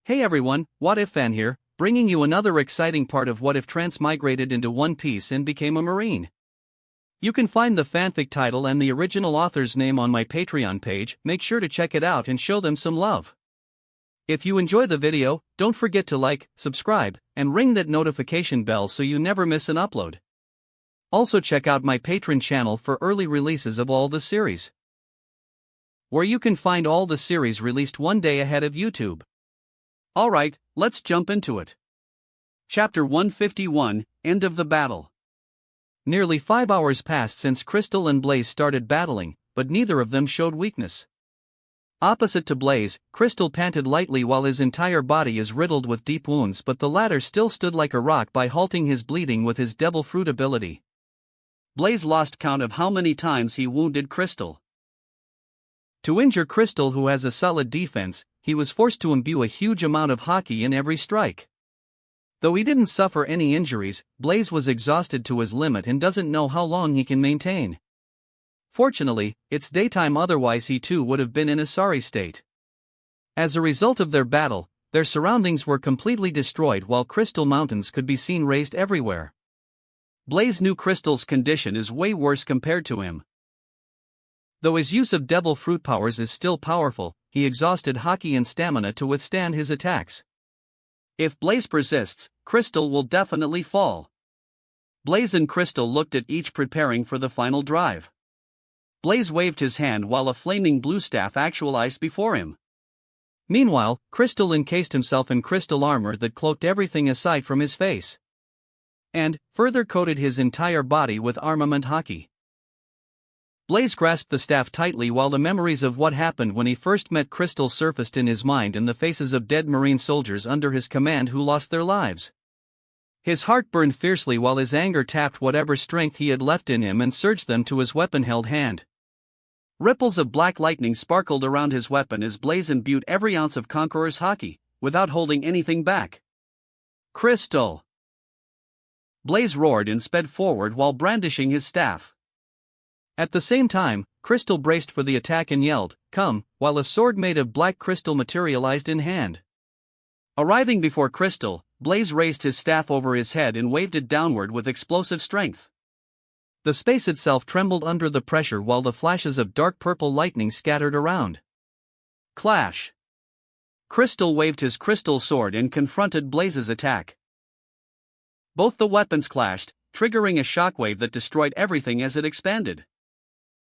Hey everyone, What If Fan here, bringing you another exciting part of What If transmigrated into One Piece and became a Marine. You can find the fanfic title and the original author's name on my Patreon page. Make sure to check it out and show them some love. If you enjoy the video, don't forget to like, subscribe, and ring that notification bell so you never miss an upload. Also check out my Patreon channel for early releases of all the series, where you can find all the series released one day ahead of YouTube. Alright, let's jump into it. Chapter 151, End of the Battle. Nearly 5 hours passed since Crystal and Blaze started battling, but neither of them showed weakness. Opposite to Blaze, Crystal panted lightly while his entire body is riddled with deep wounds, but the latter still stood like a rock by halting his bleeding with his Devil Fruit ability. Blaze lost count of how many times he wounded Crystal. To injure Crystal, who has a solid defense, he was forced to imbue a huge amount of Haki in every strike. Though he didn't suffer any injuries, Blaze was exhausted to his limit and doesn't know how long he can maintain. Fortunately, it's daytime, otherwise he too would have been in a sorry state. As a result of their battle, their surroundings were completely destroyed while crystal mountains could be seen raised everywhere. Blaze knew Crystal's condition is way worse compared to him. Though his use of Devil Fruit powers is still powerful, he exhausted Haki and stamina to withstand his attacks. If Blaze persists, Crystal will definitely fall. Blaze and Crystal looked at each, preparing for the final drive. Blaze waved his hand while a flaming blue staff actualized before him. Meanwhile, Crystal encased himself in crystal armor that cloaked everything aside from his face, and further coated his entire body with armament Haki. Blaze grasped the staff tightly while the memories of what happened when he first met Crystal surfaced in his mind, and the faces of dead Marine soldiers under his command who lost their lives. His heart burned fiercely while his anger tapped whatever strength he had left in him and surged them to his weapon-held hand. Ripples of black lightning sparkled around his weapon as Blaze imbued every ounce of Conqueror's Haki, without holding anything back. Crystal! Blaze roared and sped forward while brandishing his staff. At the same time, Crystal braced for the attack and yelled, "Come," while a sword made of black crystal materialized in hand. Arriving before Crystal, Blaze raised his staff over his head and waved it downward with explosive strength. The space itself trembled under the pressure while the flashes of dark purple lightning scattered around. Clash! Crystal waved his crystal sword and confronted Blaze's attack. Both the weapons clashed, triggering a shockwave that destroyed everything as it expanded.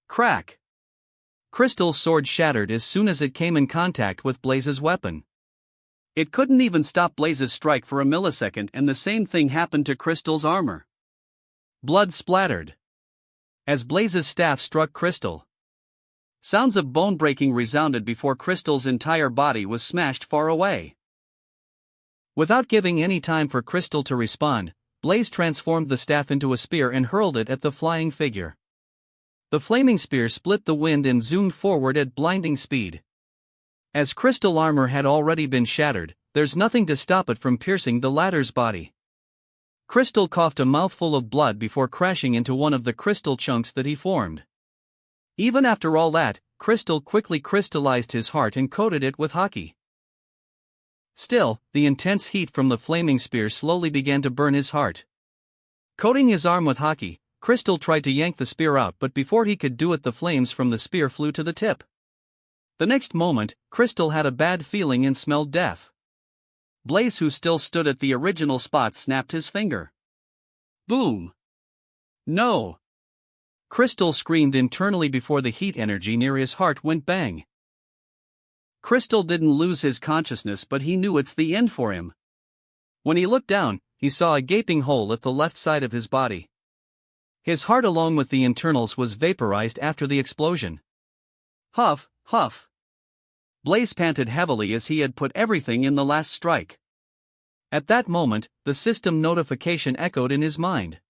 Crack! Crystal's sword shattered as soon as it came in contact with Blaze's weapon. It couldn't even stop Blaze's strike for a millisecond, and the same thing happened to Crystal's armor. Blood splattered as Blaze's staff struck Crystal. Sounds of bone breaking resounded before Crystal's entire body was smashed far away. Without giving any time for Crystal to respond, Blaze transformed the staff into a spear and hurled it at the flying figure. The flaming spear split the wind and zoomed forward at blinding speed. As crystal armor had already been shattered, there's nothing to stop it from piercing the latter's body. Crystal coughed a mouthful of blood before crashing into one of the crystal chunks that he formed. Even after all that, Crystal quickly crystallized his heart and coated it with Haki. Still, the intense heat from the flaming spear slowly began to burn his heart. Coating his arm with Haki, Crystal tried to yank the spear out, but before he could do it, the flames from the spear flew to the tip. The next moment, Crystal had a bad feeling and smelled death. Blaze, who still stood at the original spot, snapped his finger. Boom! No! Crystal screamed internally before the heat energy near his heart went bang. Crystal didn't lose his consciousness, but he knew it's the end for him. When he looked down, he saw a gaping hole at the left side of his body. His heart, along with the internals, was vaporized after the explosion. Huff, huff. Blaze panted heavily as he had put everything in the last strike. At that moment, the system notification echoed in his mind.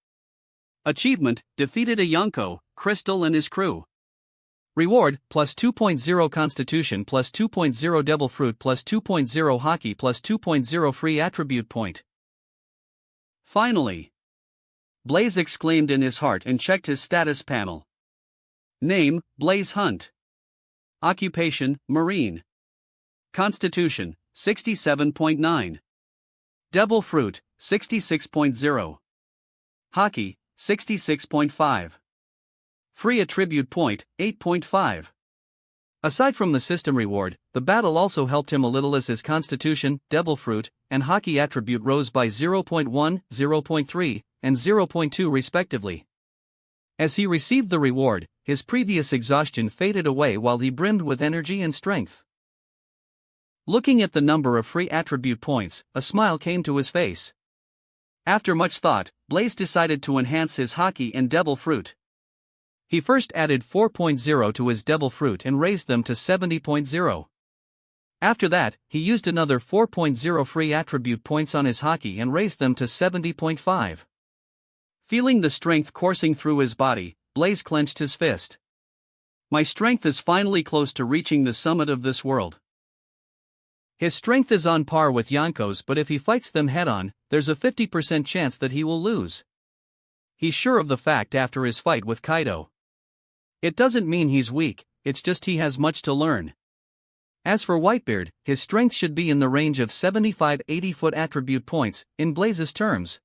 Achievement: defeated a Yonko, Crystal and his crew. Reward: plus 2.0 Constitution, plus 2.0 Devil Fruit, plus 2.0 Haki, plus 2.0 free attribute point. Finally! Blaze exclaimed in his heart and checked his status panel. Name: Blaze Hunt. Occupation: Marine. Constitution: 67.9. Devil Fruit, 66.0. Hockey, 66.5. Free Attribute Point, 8.5. Aside from the system reward, the battle also helped him a little as his Constitution, Devil Fruit, and Hockey attribute rose by 0.1, 0.3, and 0.2 respectively. As he received the reward, his previous exhaustion faded away while he brimmed with energy and strength. Looking at the number of free attribute points, a smile came to his face. After much thought, Blaze decided to enhance his Hockey and Devil Fruit. He first added 4.0 to his Devil Fruit and raised them to 70.0. After that, he used another 4.0 free attribute points on his Hockey and raised them to 70.5. Feeling the strength coursing through his body, Blaze clenched his fist. My strength is finally close to reaching the summit of this world. His strength is on par with Yonko's, but if he fights them head-on, there's a 50% chance that he will lose. He's sure of the fact after his fight with Kaido. It doesn't mean he's weak, it's just he has much to learn. As for Whitebeard, his strength should be in the range of 75-80 foot attribute points, in Blaze's terms.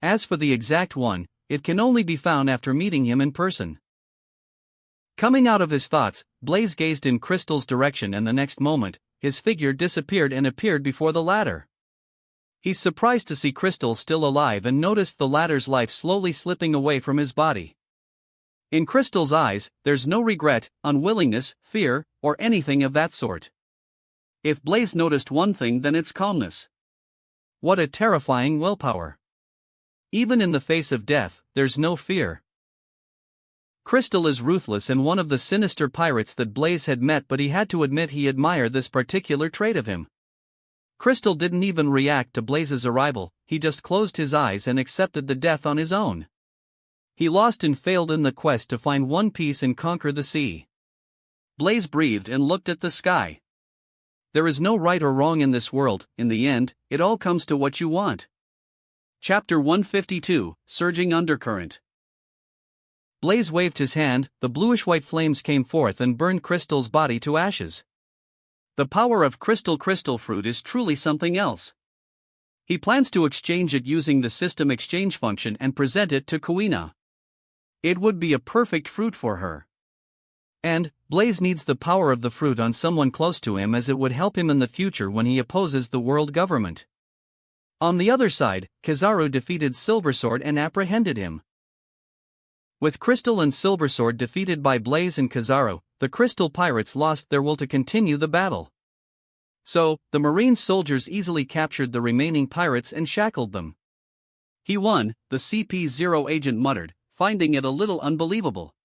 As for the exact one, it can only be found after meeting him in person. Coming out of his thoughts, Blaze gazed in Crystal's direction, and the next moment, his figure disappeared and appeared before the ladder. He's surprised to see Crystal still alive and noticed the ladder's life slowly slipping away from his body. In Crystal's eyes, there's no regret, unwillingness, fear, or anything of that sort. If Blaze noticed one thing, then it's calmness. What a terrifying willpower. Even in the face of death, there's no fear. Crystal is ruthless and one of the sinister pirates that Blaze had met, but he had to admit he admired this particular trait of him. Crystal didn't even react to Blaze's arrival, he just closed his eyes and accepted the death on his own. He lost and failed in the quest to find One Piece and conquer the sea. Blaze breathed and looked at the sky. There is no right or wrong in this world, in the end, it all comes to what you want. Chapter 152, Surging Undercurrent. Blaze waved his hand, the bluish-white flames came forth and burned Crystal's body to ashes. The power of Crystal Fruit is truly something else. He plans to exchange it using the system exchange function and present it to Kuina. It would be a perfect fruit for her. And, Blaze needs the power of the fruit on someone close to him, as it would help him in the future when he opposes the world government. On the other side, Kizaru defeated Silversword and apprehended him. With Crystal and Silversword defeated by Blaze and Kizaru, the Crystal Pirates lost their will to continue the battle. So, the Marine soldiers easily captured the remaining pirates and shackled them. He won, the CP0 agent muttered, finding it a little unbelievable.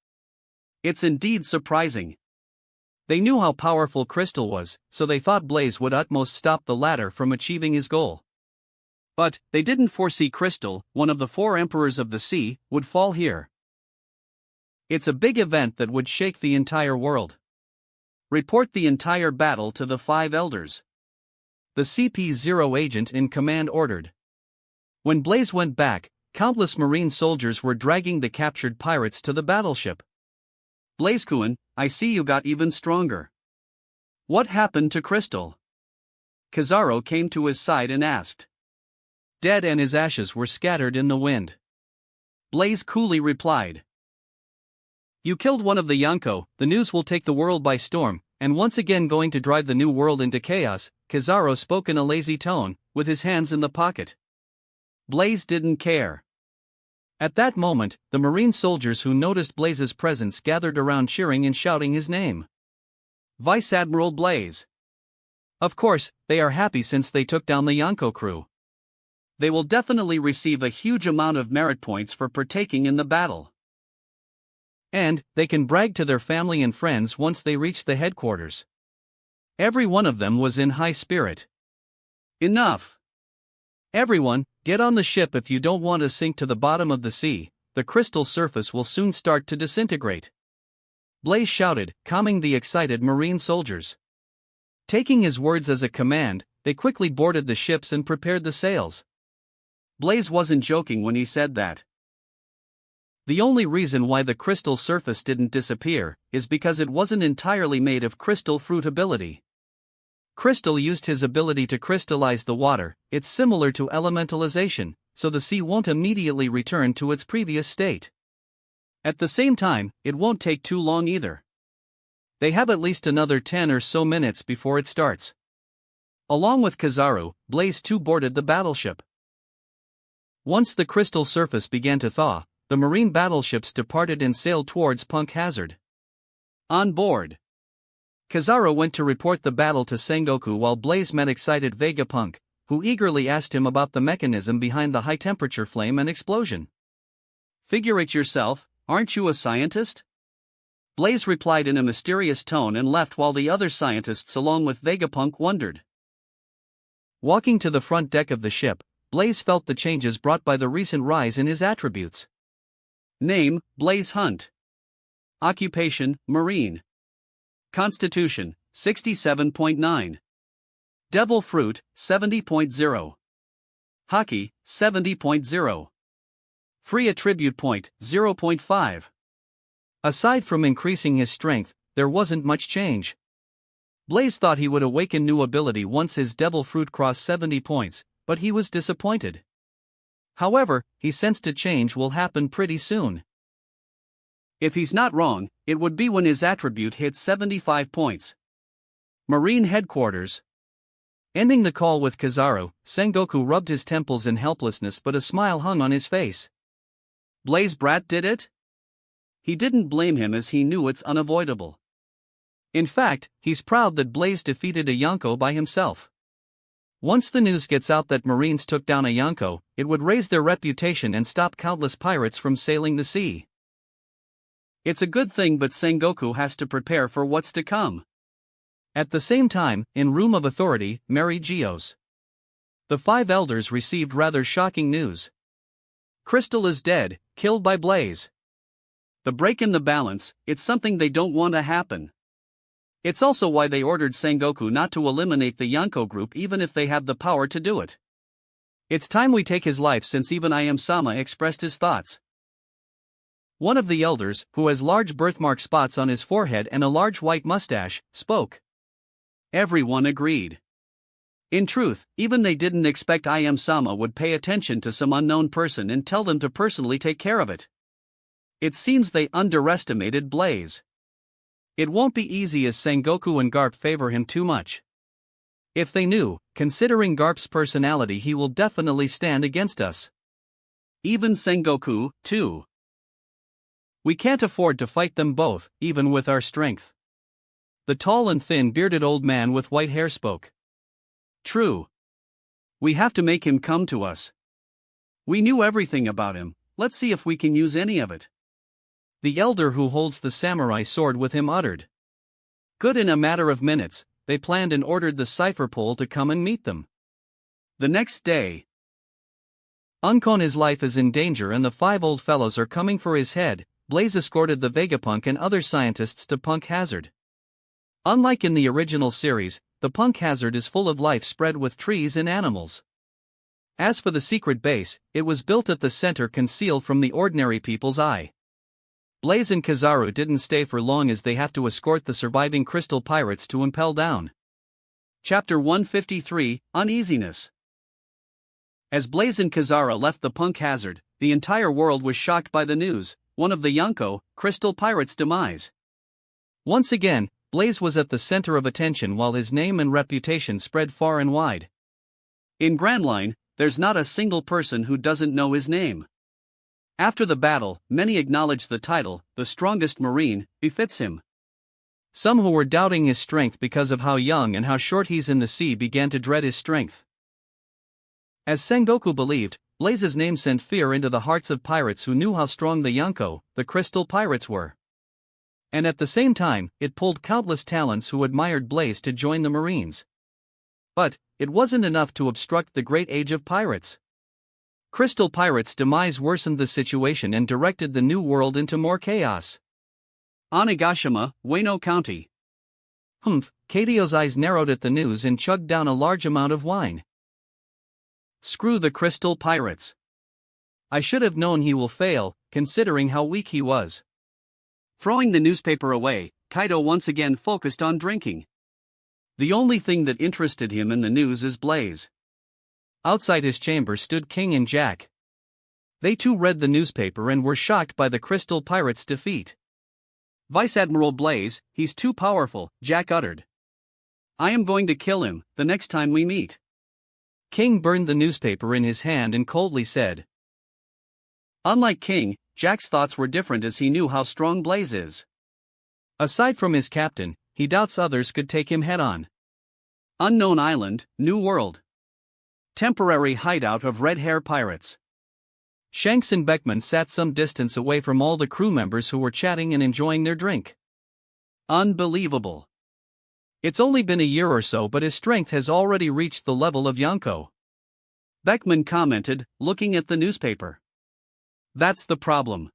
It's indeed surprising. They knew how powerful Crystal was, so they thought Blaze would utmost stop the latter from achieving his goal. But, they didn't foresee Crystal, one of the 4 emperors of the sea, would fall here. It's a big event that would shake the entire world. Report the entire battle to the 5 elders. The CP0 agent in command ordered. When Blaze went back, countless Marine soldiers were dragging the captured pirates to the battleship. Blaze-kun, I see you got even stronger. What happened to Crystal? Kizaru came to his side and asked. Dead, and his ashes were scattered in the wind. Blaze coolly replied. You killed one of the Yonko, the news will take the world by storm, and once again going to drive the new world into chaos. Kizaru spoke in a lazy tone, with his hands in the pocket. Blaze didn't care. At that moment, the Marine soldiers who noticed Blaze's presence gathered around, cheering and shouting his name. Vice Admiral Blaze. Of course, they are happy since they took down the Yonko crew. They will definitely receive a huge amount of merit points for partaking in the battle. And, they can brag to their family and friends once they reach the headquarters. Every one of them was in high spirit. Enough! Everyone, get on the ship if you don't want to sink to the bottom of the sea, the crystal surface will soon start to disintegrate. Blaze shouted, calming the excited Marine soldiers. Taking his words as a command, they quickly boarded the ships and prepared the sails. Blaze wasn't joking when he said that. The only reason why the crystal surface didn't disappear is because it wasn't entirely made of crystal fruit ability. Crystal used his ability to crystallize the water. It's similar to elementalization, so the sea won't immediately return to its previous state. At the same time, it won't take too long either. They have at least another 10 or so minutes before it starts. Along with Kizaru, Blaze too boarded the battleship. Once the crystal surface began to thaw, the marine battleships departed and sailed towards Punk Hazard. On board, Kizaru went to report the battle to Sengoku while Blaze met excited Vegapunk, who eagerly asked him about the mechanism behind the high-temperature flame and explosion. "Figure it yourself, aren't you a scientist?" Blaze replied in a mysterious tone and left while the other scientists along with Vegapunk wondered. Walking to the front deck of the ship, Blaze felt the changes brought by the recent rise in his attributes. Name, Blaze Hunt. Occupation, Marine. Constitution, 67.9. Devil Fruit, 70.0. Hockey, 70.0. Free Attribute Point, 0.5. Aside from increasing his strength, there wasn't much change. Blaze thought he would awaken new ability once his Devil Fruit crossed 70 points, but he was disappointed. However, he sensed a change will happen pretty soon. If he's not wrong, it would be when his attribute hits 75 points. Marine Headquarters. Ending the call with Kizaru, Sengoku rubbed his temples in helplessness, but a smile hung on his face. Blaze Brat did it? He didn't blame him as he knew it's unavoidable. In fact, he's proud that Blaze defeated a Yonko by himself. Once the news gets out that Marines took down a Yonko, it would raise their reputation and stop countless pirates from sailing the sea. It's a good thing, but Sengoku has to prepare for what's to come. At the same time, in Room of Authority, Mary Geos. The 5 elders received rather shocking news. Crystal is dead, killed by Blaze. The break in the balance, it's something they don't want to happen. It's also why they ordered Sengoku not to eliminate the Yonko group even if they have the power to do it. It's time we take his life, since even I Am Sama expressed his thoughts. One of the elders, who has large birthmark spots on his forehead and a large white mustache, spoke. Everyone agreed. In truth, even they didn't expect I Am Sama would pay attention to some unknown person and tell them to personally take care of it. It seems they underestimated Blaze. It won't be easy as Sengoku and Garp favor him too much. If they knew, considering Garp's personality, he will definitely stand against us. Even Sengoku, too. We can't afford to fight them both, even with our strength. The tall and thin bearded old man with white hair spoke. True. We have to make him come to us. We knew everything about him, let's see if we can use any of it. The elder who holds the samurai sword with him uttered. Good. In a matter of minutes, they planned and ordered the cipher pole to come and meet them. The next day, Unkon's life is in danger and the 5 old fellows are coming for his head. Blaze escorted the Vegapunk and other scientists to Punk Hazard. Unlike in the original series, the Punk Hazard is full of life spread with trees and animals. As for the secret base, it was built at the center, concealed from the ordinary people's eye. Blaze and Kizaru didn't stay for long as they have to escort the surviving crystal pirates to Impel Down. Chapter 153, Uneasiness. As Blaze and Kizaru left the Punk Hazard, the entire world was shocked by the news. One of the Yonko, crystal pirates' demise. Once again, Blaze was at the center of attention while his name and reputation spread far and wide. In Grand Line, there's not a single person who doesn't know his name. After the battle, many acknowledged the title, the strongest Marine, befits him. Some who were doubting his strength because of how young and how short he's in the sea began to dread his strength. As Sengoku believed, Blaze's name sent fear into the hearts of pirates who knew how strong the Yonko, the crystal pirates, were. And at the same time, it pulled countless talents who admired Blaze to join the Marines. But it wasn't enough to obstruct the great age of pirates. Crystal Pirates' demise worsened the situation and directed the new world into more chaos. Onigashima, Ueno County. Kateo's eyes narrowed at the news and chugged down a large amount of wine. Screw the Crystal Pirates. I should have known he will fail, considering how weak he was. Throwing the newspaper away, Kaido once again focused on drinking. The only thing that interested him in the news is Blaze. Outside his chamber stood King and Jack. They too read the newspaper and were shocked by the Crystal Pirates' defeat. "Vice Admiral Blaze, he's too powerful," Jack uttered. "I am going to kill him the next time we meet." King burned the newspaper in his hand and coldly said. Unlike King, Jack's thoughts were different as he knew how strong Blaze is. Aside from his captain, he doubts others could take him head-on. Unknown Island, New World. Temporary hideout of red hair pirates. Shanks and Beckman sat some distance away from all the crew members who were chatting and enjoying their drink. Unbelievable. It's only been a year or so, but his strength has already reached the level of Yonko. Beckman commented, looking at the newspaper. That's the problem.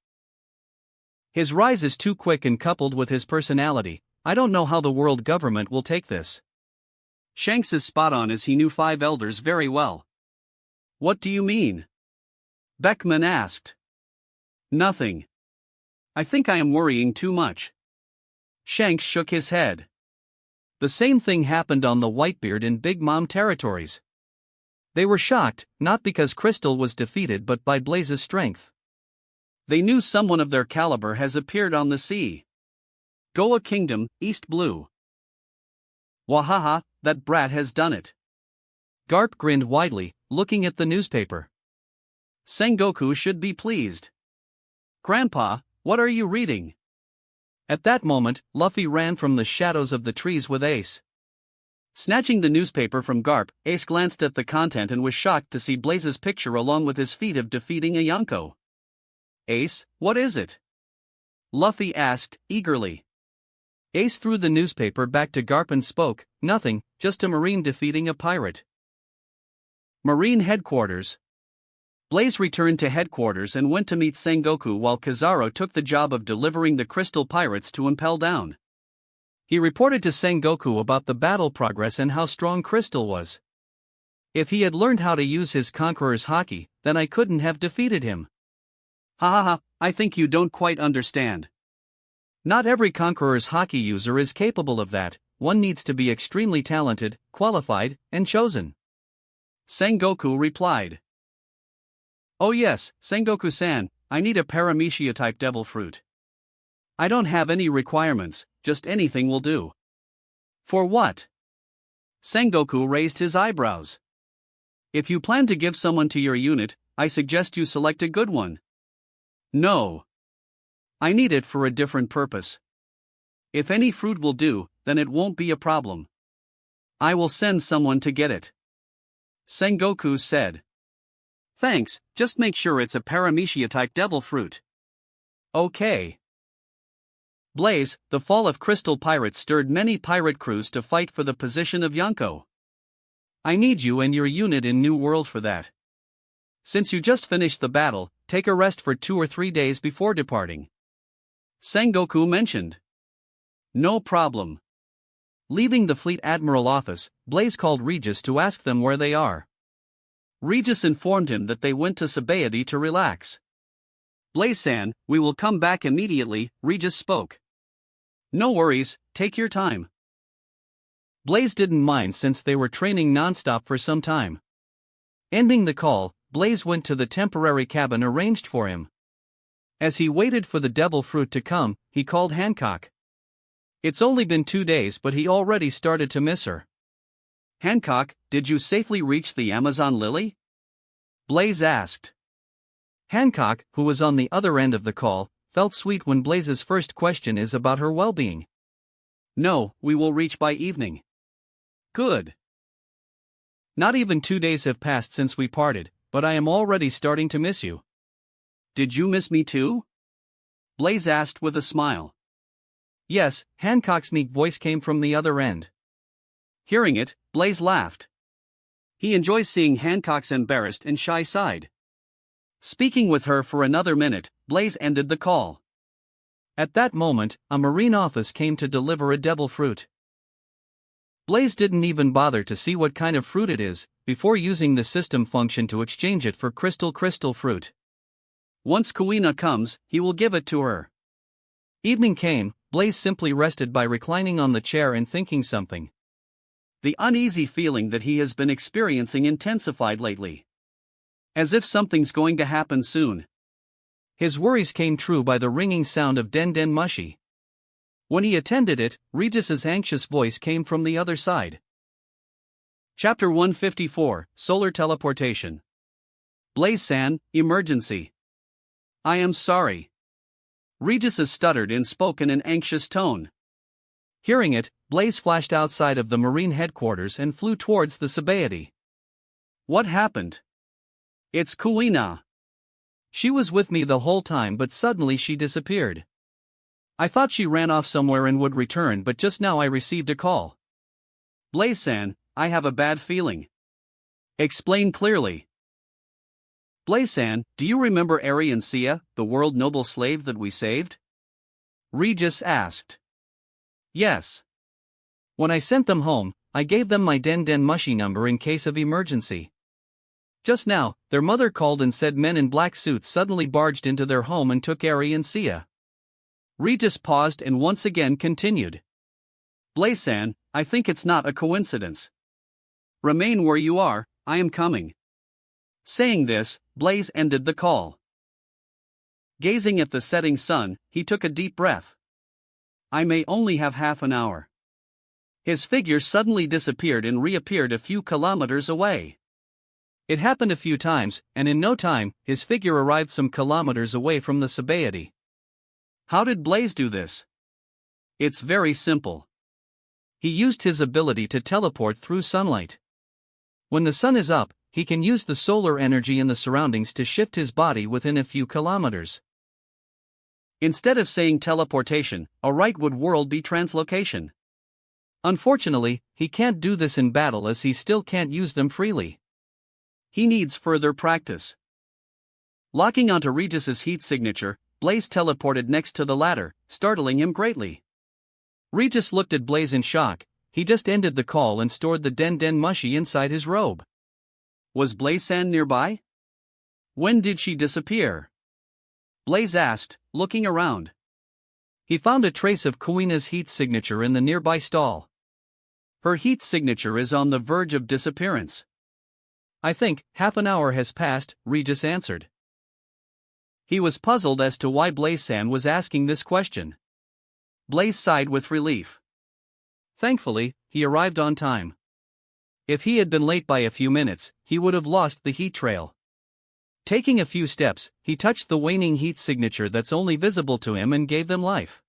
His rise is too quick, and coupled with his personality, I don't know how the world government will take this. Shanks is spot on, as he knew 5 elders very well. What do you mean? Beckman asked. Nothing. I think I am worrying too much. Shanks shook his head. The same thing happened on the Whitebeard and Big Mom territories. They were shocked, not because Crystal was defeated but by Blaze's strength. They knew someone of their caliber has appeared on the sea. Goa Kingdom, East Blue. Wahaha, that brat has done it. Garp grinned widely, looking at the newspaper. Sengoku should be pleased. Grandpa, what are you reading? At that moment, Luffy ran from the shadows of the trees with Ace. Snatching the newspaper from Garp, Ace glanced at the content and was shocked to see Blaze's picture along with his feat of defeating a Yonko. Ace, what is it? Luffy asked, eagerly. Ace threw the newspaper back to Garp and spoke, nothing, just a marine defeating a pirate. Marine headquarters. Blaze returned to headquarters and went to meet Sengoku while Kizaru took the job of delivering the Crystal Pirates to Impel Down. He reported to Sengoku about the battle progress and how strong Crystal was. If he had learned how to use his Conqueror's Haki, then I couldn't have defeated him. Ha ha ha, I think you don't quite understand. Not every Conqueror's Haki user is capable of that. One needs to be extremely talented, qualified, and chosen. Sengoku replied. Oh yes, Sengoku-san, I need a Paramecia-type devil fruit. I don't have any requirements, just anything will do. For what? Sengoku raised his eyebrows. If you plan to give someone to your unit, I suggest you select a good one. No. I need it for a different purpose. If any fruit will do, then it won't be a problem. I will send someone to get it. Sengoku said. Thanks, just make sure it's a Paramecia-type devil fruit. Okay. Blaze, the fall of Crystal Pirates stirred many pirate crews to fight for the position of Yonko. I need you and your unit in New World for that. Since you just finished the battle, take a rest for 2 or 3 days before departing. Sengoku mentioned. No problem. Leaving the Fleet Admiral office, Blaze called Regis to ask them where they are. Regis informed him that they went to Sabaody to relax. Blaze-san, we will come back immediately, Regis spoke. No worries, take your time. Blaze didn't mind since they were training non-stop for some time. Ending the call, Blaze went to the temporary cabin arranged for him. As he waited for the devil fruit to come, he called Hancock. It's only been 2 days, but he already started to miss her. Hancock, did you safely reach the Amazon Lily? Blaze asked. Hancock, who was on the other end of the call, felt sweet when Blaze's first question is about her well-being. No, we will reach by evening. Good. Not even 2 days have passed since we parted, but I am already starting to miss you. Did you miss me too? Blaze asked with a smile. Yes, Hancock's meek voice came from the other end. Hearing it, Blaze laughed. He enjoys seeing Hancock's embarrassed and shy side. Speaking with her for another minute, Blaze ended the call. At that moment, a marine office came to deliver a devil fruit. Blaze didn't even bother to see what kind of fruit it is, before using the system function to exchange it for crystal fruit. Once Kuina comes, he will give it to her. Evening came, Blaze simply rested by reclining on the chair and thinking something. The uneasy feeling that he has been experiencing intensified lately. As if something's going to happen soon. His worries came true by the ringing sound of Den Den Mushy. When he attended it, Regis's anxious voice came from the other side. Chapter 154, Solar Teleportation. Blaze-san, emergency. I am sorry. Regis stuttered and spoke in an anxious tone. Hearing it, Blaze flashed outside of the Marine headquarters and flew towards the Sabaody. What happened? It's Kuina. She was with me the whole time, but suddenly she disappeared. I thought she ran off somewhere and would return, but just now I received a call. Blaze-san, I have a bad feeling. Explain clearly. Blaze-san, do you remember Ari and Sia, the world noble slave that we saved? Regis asked. Yes. When I sent them home, I gave them my Den Den Mushy number in case of emergency. Just now, their mother called and said men in black suits suddenly barged into their home and took Ari and Sia. Regis paused and once again continued. Blaze-san, I think it's not a coincidence. Remain where you are, I am coming. Saying this, Blaze ended the call. Gazing at the setting sun, he took a deep breath. I may only have half an hour. His figure suddenly disappeared and reappeared a few kilometers away. It happened a few times, and in no time, his figure arrived some kilometers away from the Sabaody. How did Blaze do this? It's very simple. He used his ability to teleport through sunlight. When the sun is up, he can use the solar energy in the surroundings to shift his body within a few kilometers. Instead of saying teleportation, a right would be translocation. Unfortunately, he can't do this in battle as he still can't use them freely. He needs further practice. Locking onto Regis's heat signature, Blaze teleported next to the latter, startling him greatly. Regis looked at Blaze in shock. He just ended the call and stored the Den Den Mushy inside his robe. Was Blaze-san nearby? When did she disappear? Blaze asked, looking around. He found a trace of Kuina's heat signature in the nearby stall. Her heat signature is on the verge of disappearance. I think half an hour has passed, Regis answered. He was puzzled as to why Blaze-san was asking this question. Blaze sighed with relief. Thankfully, he arrived on time. If he had been late by a few minutes, he would have lost the heat trail. Taking a few steps, he touched the waning heat signature that's only visible to him and gave them life.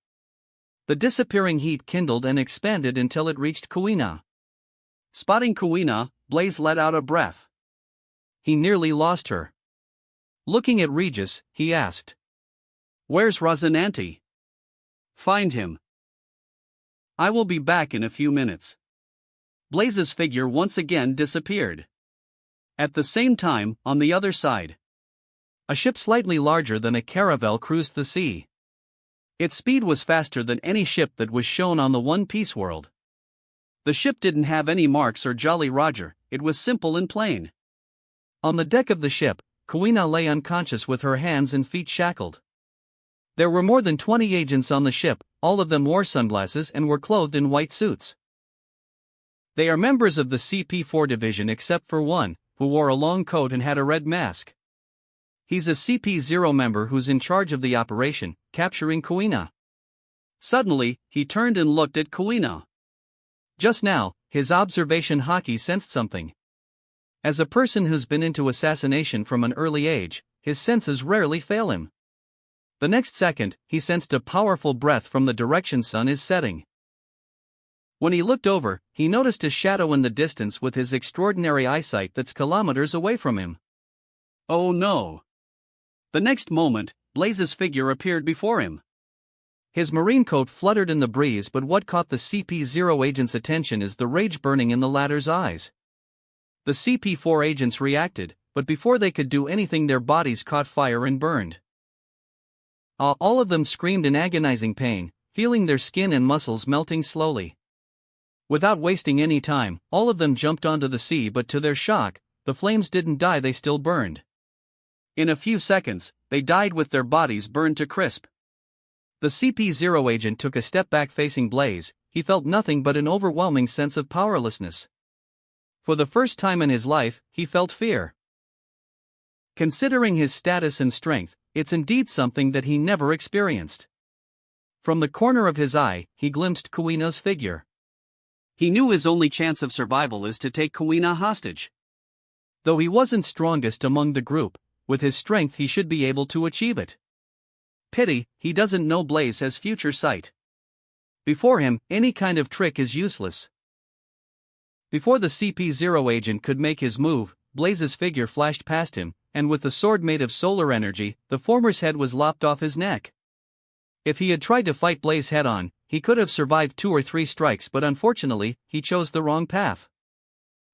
The disappearing heat kindled and expanded until it reached Kuina. Spotting Kuina, Blaze let out a breath. He nearly lost her. Looking at Regis, he asked. Where's Rosinante? Find him. I will be back in a few minutes. Blaze's figure once again disappeared. At the same time, on the other side, a ship slightly larger than a caravel cruised the sea. Its speed was faster than any ship that was shown on the One Piece world. The ship didn't have any marks or Jolly Roger, it was simple and plain. On the deck of the ship, Kuina lay unconscious with her hands and feet shackled. There were more than 20 agents on the ship, all of them wore sunglasses and were clothed in white suits. They are members of the CP4 division except for one, who wore a long coat and had a red mask. He's a CP0 member who's in charge of the operation, capturing Kuina. Suddenly, he turned and looked at Kuina. Just now, his observation Haki sensed something. As a person who's been into assassination from an early age, his senses rarely fail him. The next second, he sensed a powerful breath from the direction sun is setting. When he looked over, he noticed a shadow in the distance with his extraordinary eyesight that's kilometers away from him. Oh no! The next moment, Blaze's figure appeared before him. His marine coat fluttered in the breeze, but what caught the CP0 agent's attention is the rage burning in the latter's eyes. The CP4 agents reacted, but before they could do anything their bodies caught fire and burned. All of them screamed in agonizing pain, feeling their skin and muscles melting slowly. Without wasting any time, all of them jumped onto the sea, but to their shock, the flames didn't die, they still burned. In a few seconds, they died with their bodies burned to crisp. The CP0 agent took a step back facing Blaze. he felt nothing but an overwhelming sense of powerlessness. For the first time in his life, he felt fear. Considering his status and strength, it's indeed something that he never experienced. From the corner of his eye, he glimpsed Kuina's figure. He knew his only chance of survival is to take Kuina hostage. Though he wasn't strongest among the group, with his strength he should be able to achieve it. Pity, he doesn't know Blaze has future sight. Before him, any kind of trick is useless. Before the CP0 agent could make his move, Blaze's figure flashed past him, and with the sword made of solar energy, the former's head was lopped off his neck. If he had tried to fight Blaze head-on, he could have survived 2 or 3 strikes, but unfortunately, he chose the wrong path.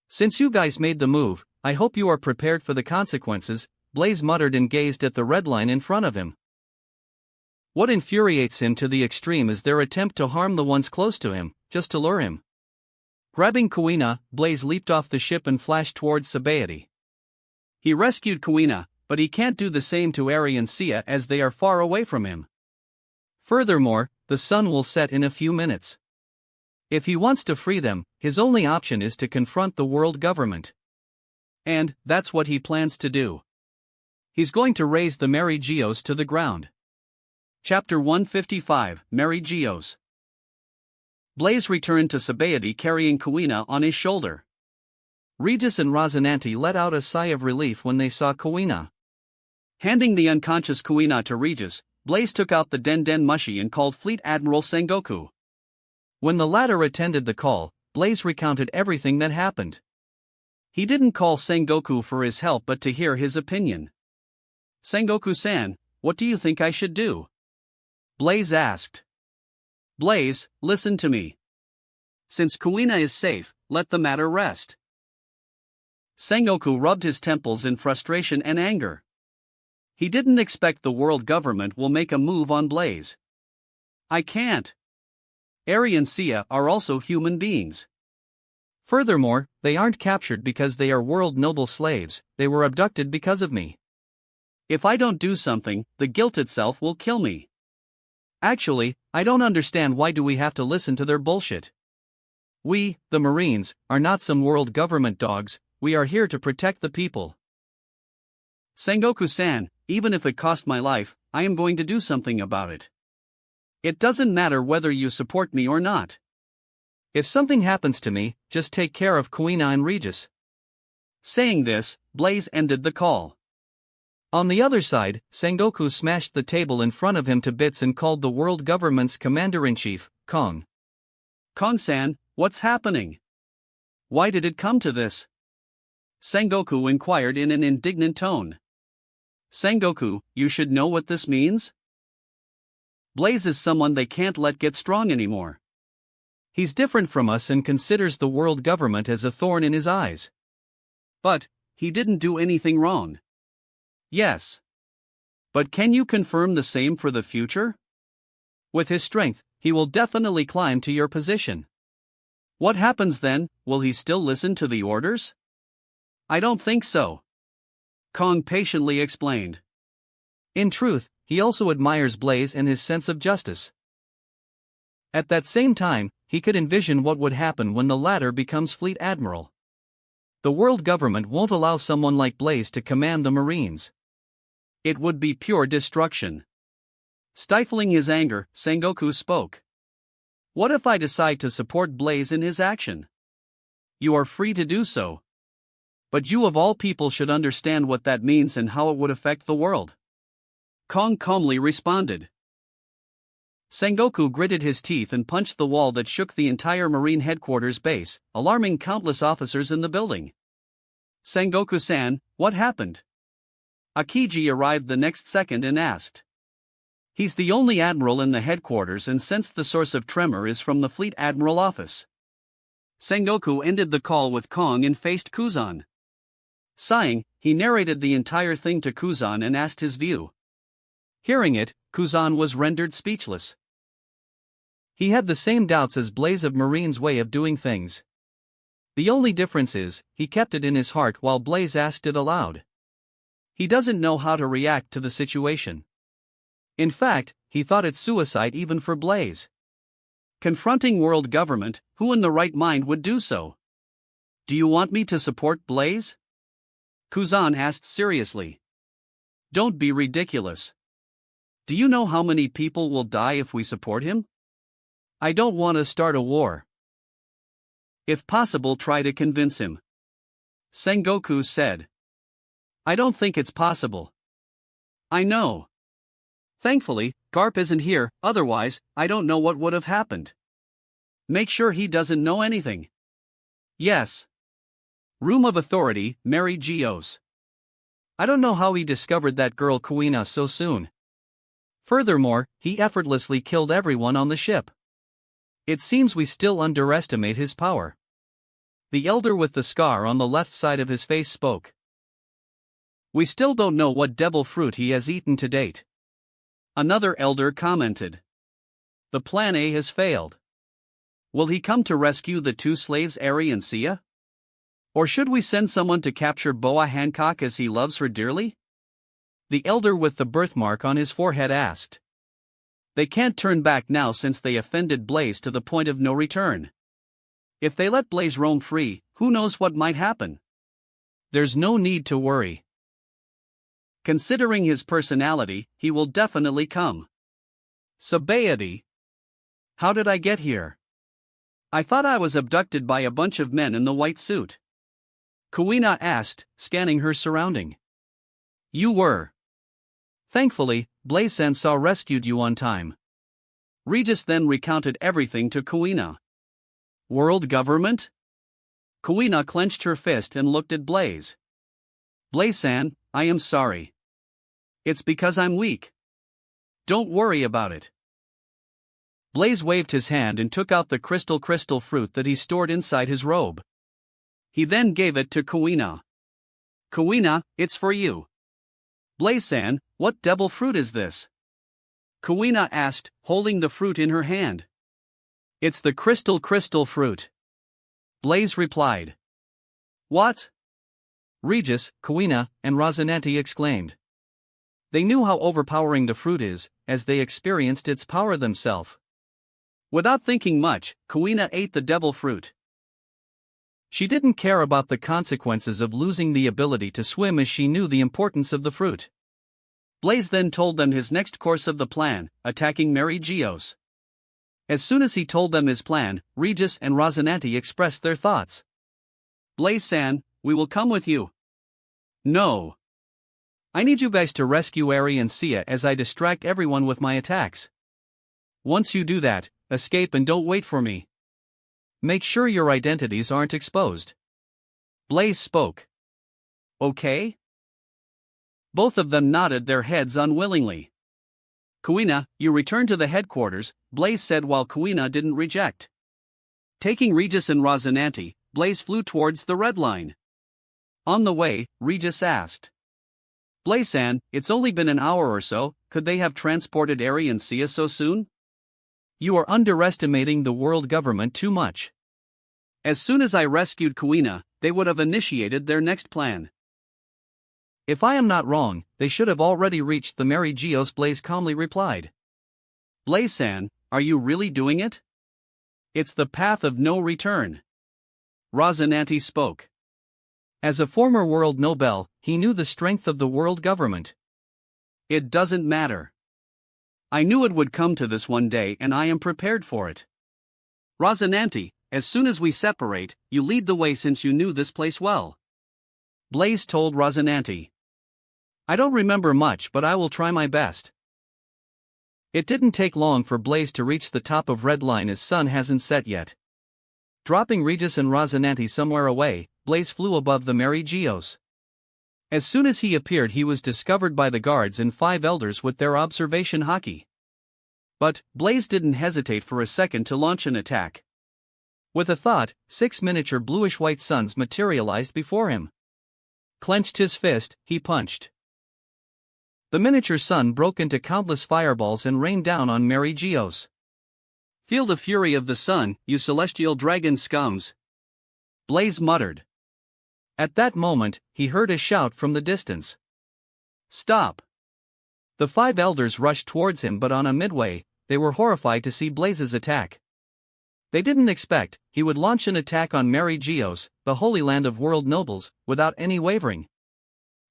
Since you guys made the move, I hope you are prepared for the consequences, Blaze muttered and gazed at the red line in front of him. What infuriates him to the extreme is their attempt to harm the ones close to him, just to lure him. Grabbing Kuina, Blaze leaped off the ship and flashed towards Sabaody. He rescued Kuina, but he can't do the same to Ari and Sia as they are far away from him. Furthermore, the sun will set in a few minutes. If he wants to free them, his only option is to confront the world government. And that's what he plans to do. He's going to raze the Mary Geos to the ground. Chapter 155, Mary Geos. Blaze returned to Sabaody carrying Kuina on his shoulder. Regis and Rosinante let out a sigh of relief when they saw Kuina. Handing the unconscious Kuina to Regis, Blaze took out the Den Mushi and called Fleet Admiral Sengoku. When the latter attended the call, Blaze recounted everything that happened. He didn't call Sengoku for his help but to hear his opinion. Sengoku-san, what do you think I should do? Blaze asked. Blaze, listen to me. Since Kuina is safe, let the matter rest. Sengoku rubbed his temples in frustration and anger. He didn't expect the world government will make a move on Blaze. I can't. Ari and Sia are also human beings. Furthermore, they aren't captured because they are world noble slaves, they were abducted because of me. If I don't do something, the guilt itself will kill me. Actually, I don't understand why do we have to listen to their bullshit. We, the Marines, are not some world government dogs, we are here to protect the people. Sengoku-san, even if it cost my life, I am going to do something about it. It doesn't matter whether you support me or not. If something happens to me, just take care of Kuina and Regis. Saying this, Blaze ended the call. On the other side, Sengoku smashed the table in front of him to bits and called the world government's commander-in-chief, Kong. Kong-san, what's happening? Why did it come to this? Sengoku inquired in an indignant tone. Sengoku, you should know what this means? Blaze is someone they can't let get strong anymore. He's different from us and considers the world government as a thorn in his eyes. But, he didn't do anything wrong. Yes. But can you confirm the same for the future? With his strength, he will definitely climb to your position. What happens then, will he still listen to the orders? I don't think so. Kong patiently explained. In truth, he also admires Blaze and his sense of justice. At that same time, he could envision what would happen when the latter becomes Fleet Admiral. The world government won't allow someone like Blaze to command the Marines. It would be pure destruction. Stifling his anger, Sengoku spoke. What if I decide to support Blaze in his action? You are free to do so. But you of all people should understand what that means and how it would affect the world. Kong calmly responded. Sengoku gritted his teeth and punched the wall that shook the entire Marine headquarters base, alarming countless officers in the building. Sengoku-san, what happened? Akiji arrived the next second and asked. He's the only admiral in the headquarters and sensed the source of tremor is from the Fleet Admiral office. Sengoku ended the call with Kong and faced Kuzan. Sighing, he narrated the entire thing to Kuzan and asked his view. Hearing it, Kuzan was rendered speechless. He had the same doubts as Blaze of Marine's way of doing things. The only difference is, he kept it in his heart while Blaze asked it aloud. He doesn't know how to react to the situation. In fact, he thought it suicide even for Blaze. Confronting world government, who in the right mind would do so? Do you want me to support Blaze? Kuzan asked seriously. Don't be ridiculous. Do you know how many people will die if we support him? I don't want to start a war. If possible, try to convince him. Sengoku said. I don't think it's possible. I know. Thankfully, Garp isn't here, otherwise, I don't know what would have happened. Make sure he doesn't know anything. Yes. Room of Authority, Mary Geos. I don't know how he discovered that girl Kuina so soon. Furthermore, he effortlessly killed everyone on the ship. It seems we still underestimate his power. The elder with the scar on the left side of his face spoke. We still don't know what devil fruit he has eaten to date. Another elder commented. The plan A has failed. Will he come to rescue the two slaves Eri and Sia? Or should we send someone to capture Boa Hancock as he loves her dearly? The elder with the birthmark on his forehead asked. They can't turn back now since they offended Blaze to the point of no return. If they let Blaze roam free, who knows what might happen? There's no need to worry. Considering his personality, he will definitely come. Sabayati. How did I get here? I thought I was abducted by a bunch of men in the white suit. Kuina asked, scanning her surrounding. You were. Thankfully, Blaze saw rescued you on time. Regis then recounted everything to Kuina. World government? Kuina clenched her fist and looked at Blaze. Blaze-san, I am sorry. It's because I'm weak. Don't worry about it. Blaze waved his hand and took out the crystal fruit that he stored inside his robe. He then gave it to Kuina. Kuina, it's for you. Blaze-san, what devil fruit is this? Kuina asked, holding the fruit in her hand. It's the crystal fruit. Blaze replied. What? Regis, Kuina, and Rosinante exclaimed. They knew how overpowering the fruit is, as they experienced its power themselves. Without thinking much, Kuina ate the devil fruit. She didn't care about the consequences of losing the ability to swim as she knew the importance of the fruit. Blaze then told them his next course of the plan, attacking Mary Geos. As soon as he told them his plan, Regis and Rosinante expressed their thoughts. Blaze-san, we will come with you. No. I need you guys to rescue Eri and Sia as I distract everyone with my attacks. Once you do that, escape and don't wait for me. Make sure your identities aren't exposed. Blaze spoke. Okay? Both of them nodded their heads unwillingly. Kuina, you return to the headquarters, Blaze said while Kuina didn't reject. Taking Regis and Rosinante, Blaze flew towards the red line. On the way, Regis asked. Blaze-san, it's only been an hour or so, could they have transported Eri and Sia so soon? You are underestimating the world government too much. As soon as I rescued Kuina, they would have initiated their next plan. If I am not wrong, they should have already reached the Mary Geos, Blaze calmly replied. Blaze-san, are you really doing it? It's the path of no return. Rosinante spoke. As a former world Nobel, he knew the strength of the world government. It doesn't matter. I knew it would come to this one day and I am prepared for it. Rosinante, as soon as we separate, you lead the way since you knew this place well. Blaze told Rosinante. I don't remember much but I will try my best. It didn't take long for Blaze to reach the top of Red Line as sun hasn't set yet. Dropping Regis and Rosinante somewhere away, Blaze flew above the Mary Geos. As soon as he appeared he was discovered by the guards and 5 elders with their observation hockey. But, Blaze didn't hesitate for a second to launch an attack. With a thought, 6 miniature bluish-white suns materialized before him. Clenched his fist, he punched. The miniature sun broke into countless fireballs and rained down on Mary Geos. Feel the fury of the sun, you celestial dragon scums! Blaze muttered. At that moment, he heard a shout from the distance. Stop! The 5 elders rushed towards him but on a midway, they were horrified to see Blaze's attack. They didn't expect he would launch an attack on Mary Geos, the holy land of world nobles, without any wavering.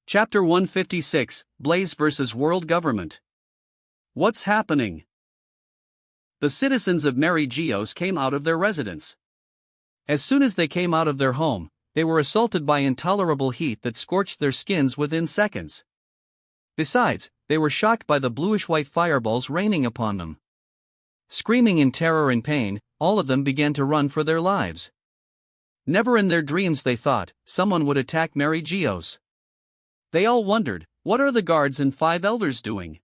Chapter 156, Blaze vs. World Government. What's happening? The citizens of Mary Geos came out of their residence. As soon as they came out of their home, they were assaulted by intolerable heat that scorched their skins within seconds. Besides, they were shocked by the bluish-white fireballs raining upon them. Screaming in terror and pain, all of them began to run for their lives. Never in their dreams they thought someone would attack Mary Geos. They all wondered, what are the guards and 5 elders doing?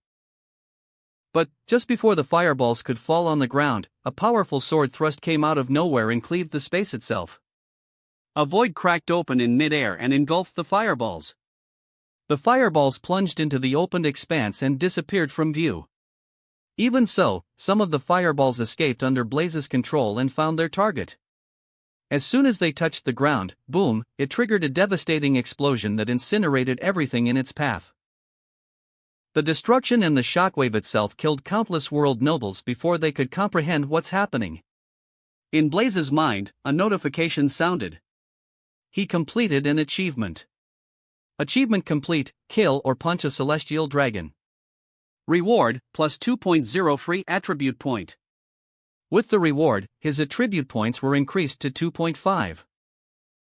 But, just before the fireballs could fall on the ground, a powerful sword thrust came out of nowhere and cleaved the space itself. A void cracked open in midair and engulfed the fireballs. The fireballs plunged into the opened expanse and disappeared from view. Even so, some of the fireballs escaped under Blaze's control and found their target. As soon as they touched the ground, boom, it triggered a devastating explosion that incinerated everything in its path. The destruction and the shockwave itself killed countless world nobles before they could comprehend what's happening. In Blaze's mind, a notification sounded. He completed an achievement. Achievement complete: kill or punch a celestial dragon. Reward, plus 2.0 free attribute point. With the reward, his attribute points were increased to 2.5.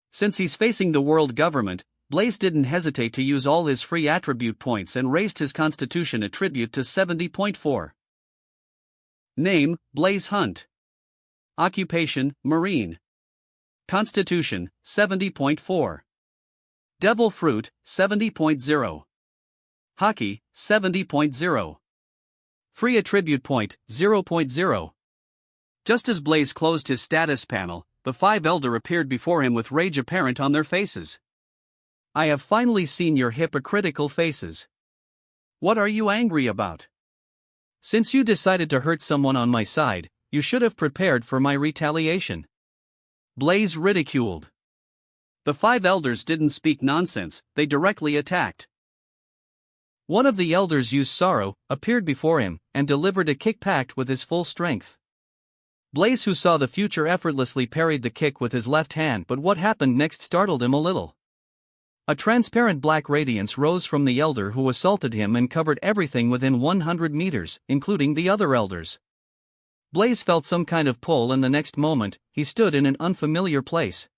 Since he's facing the world government, Blaze didn't hesitate to use all his free attribute points and raised his constitution attribute to 70.4. Name, Blaze Hunt. Occupation, Marine. Constitution, 70.4. Devil Fruit, 70.0. Hockey, 70.0. Free attribute point, 0.0. Just as Blaze closed his status panel, the 5 elder appeared before him with rage apparent on their faces. I have finally seen your hypocritical faces. What are you angry about? Since you decided to hurt someone on my side, you should have prepared for my retaliation. Blaze ridiculed. The 5 elders didn't speak nonsense, they directly attacked. One of the elders used sorrow, appeared before him, and delivered a kick packed with his full strength. Blaze, who saw the future, effortlessly parried the kick with his left hand, but what happened next startled him a little. A transparent black radiance rose from the elder who assaulted him and covered everything within 100 meters, including the other elders. Blaze felt some kind of pull, and the next moment, he stood in an unfamiliar place.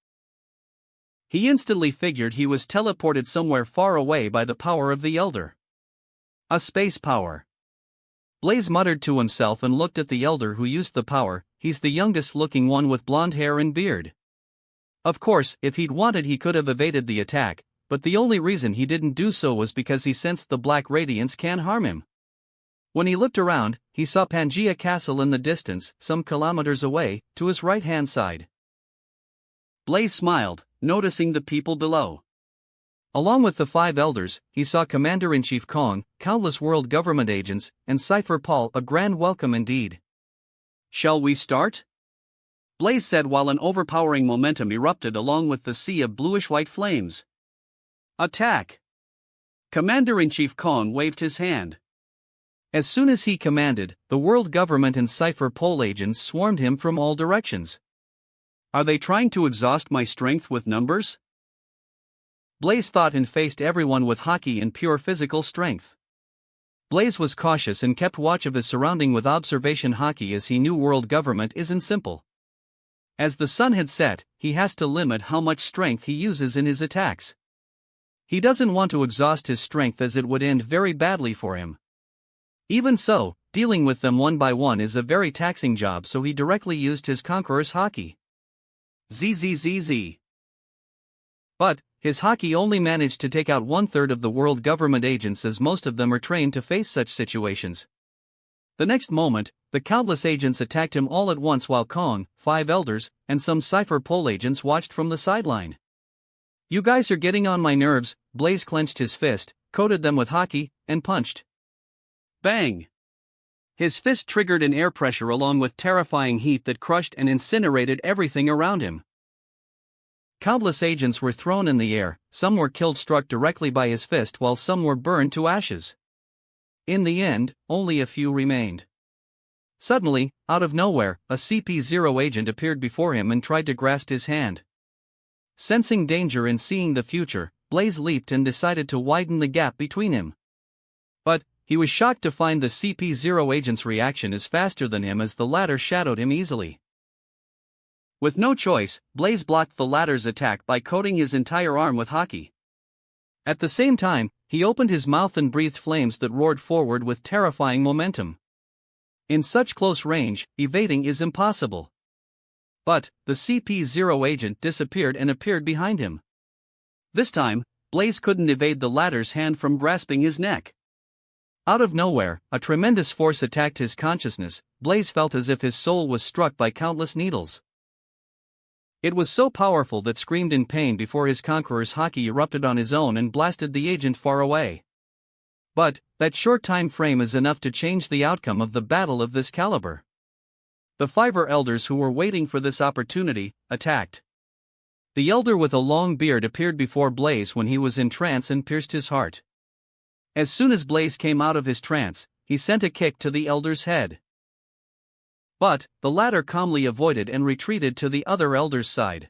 He instantly figured he was teleported somewhere far away by the power of the elder. A space power. Blaze muttered to himself and looked at the elder who used the power. He's the youngest looking one with blonde hair and beard. Of course, if he'd wanted he could have evaded the attack, but the only reason he didn't do so was because he sensed the black radiance can harm him. When he looked around, he saw Pangea Castle in the distance, some kilometers away, to his right-hand side. Blaze smiled, noticing the people below. Along with the 5 elders, he saw Commander-in-Chief Kong, countless world government agents, and Cypher Paul. A grand welcome indeed. Shall we start? Blaze said while an overpowering momentum erupted along with the sea of bluish-white flames. Attack! Commander-in-Chief Kong waved his hand. As soon as he commanded, the world government and Cypher Pole agents swarmed him from all directions. Are they trying to exhaust my strength with numbers? Blaze thought and faced everyone with hockey and pure physical strength. Blaze was cautious and kept watch of his surrounding with observation hockey, as he knew world government isn't simple. As the sun had set, he has to limit how much strength he uses in his attacks. He doesn't want to exhaust his strength, as it would end very badly for him. Even so, dealing with them one by one is a very taxing job, so he directly used his Conqueror's hockey. ZZZZ. But his hockey only managed to take out 1/3 of the world government agents, as most of them are trained to face such situations. The next moment, the countless agents attacked him all at once while Kong, 5 elders, and some Cypher Pole agents watched from the sideline. You guys are getting on my nerves. Blaze clenched his fist, coated them with hockey, and punched. Bang! His fist triggered an air pressure along with terrifying heat that crushed and incinerated everything around him. Countless agents were thrown in the air, some were killed struck directly by his fist, while some were burned to ashes. In the end, only a few remained. Suddenly, out of nowhere, a CP0 agent appeared before him and tried to grasp his hand. Sensing danger and seeing the future, Blaze leaped and decided to widen the gap between him. But he was shocked to find the CP0 agent's reaction is faster than him as the latter shadowed him easily. With no choice, Blaze blocked the latter's attack by coating his entire arm with hockey. At the same time, he opened his mouth and breathed flames that roared forward with terrifying momentum. In such close range, evading is impossible. But the CP0 agent disappeared and appeared behind him. This time, Blaze couldn't evade the latter's hand from grasping his neck. Out of nowhere, a tremendous force attacked his consciousness. Blaze felt as if his soul was struck by countless needles. It was so powerful that screamed in pain before his conqueror's hockey erupted on his own and blasted the agent far away. But that short time frame is enough to change the outcome of the battle of this caliber. The 5 elders who were waiting for this opportunity attacked. The elder with a long beard appeared before Blaze when he was in trance and pierced his heart. As soon as Blaze came out of his trance, he sent a kick to the elder's head. But the latter calmly avoided and retreated to the other elder's side.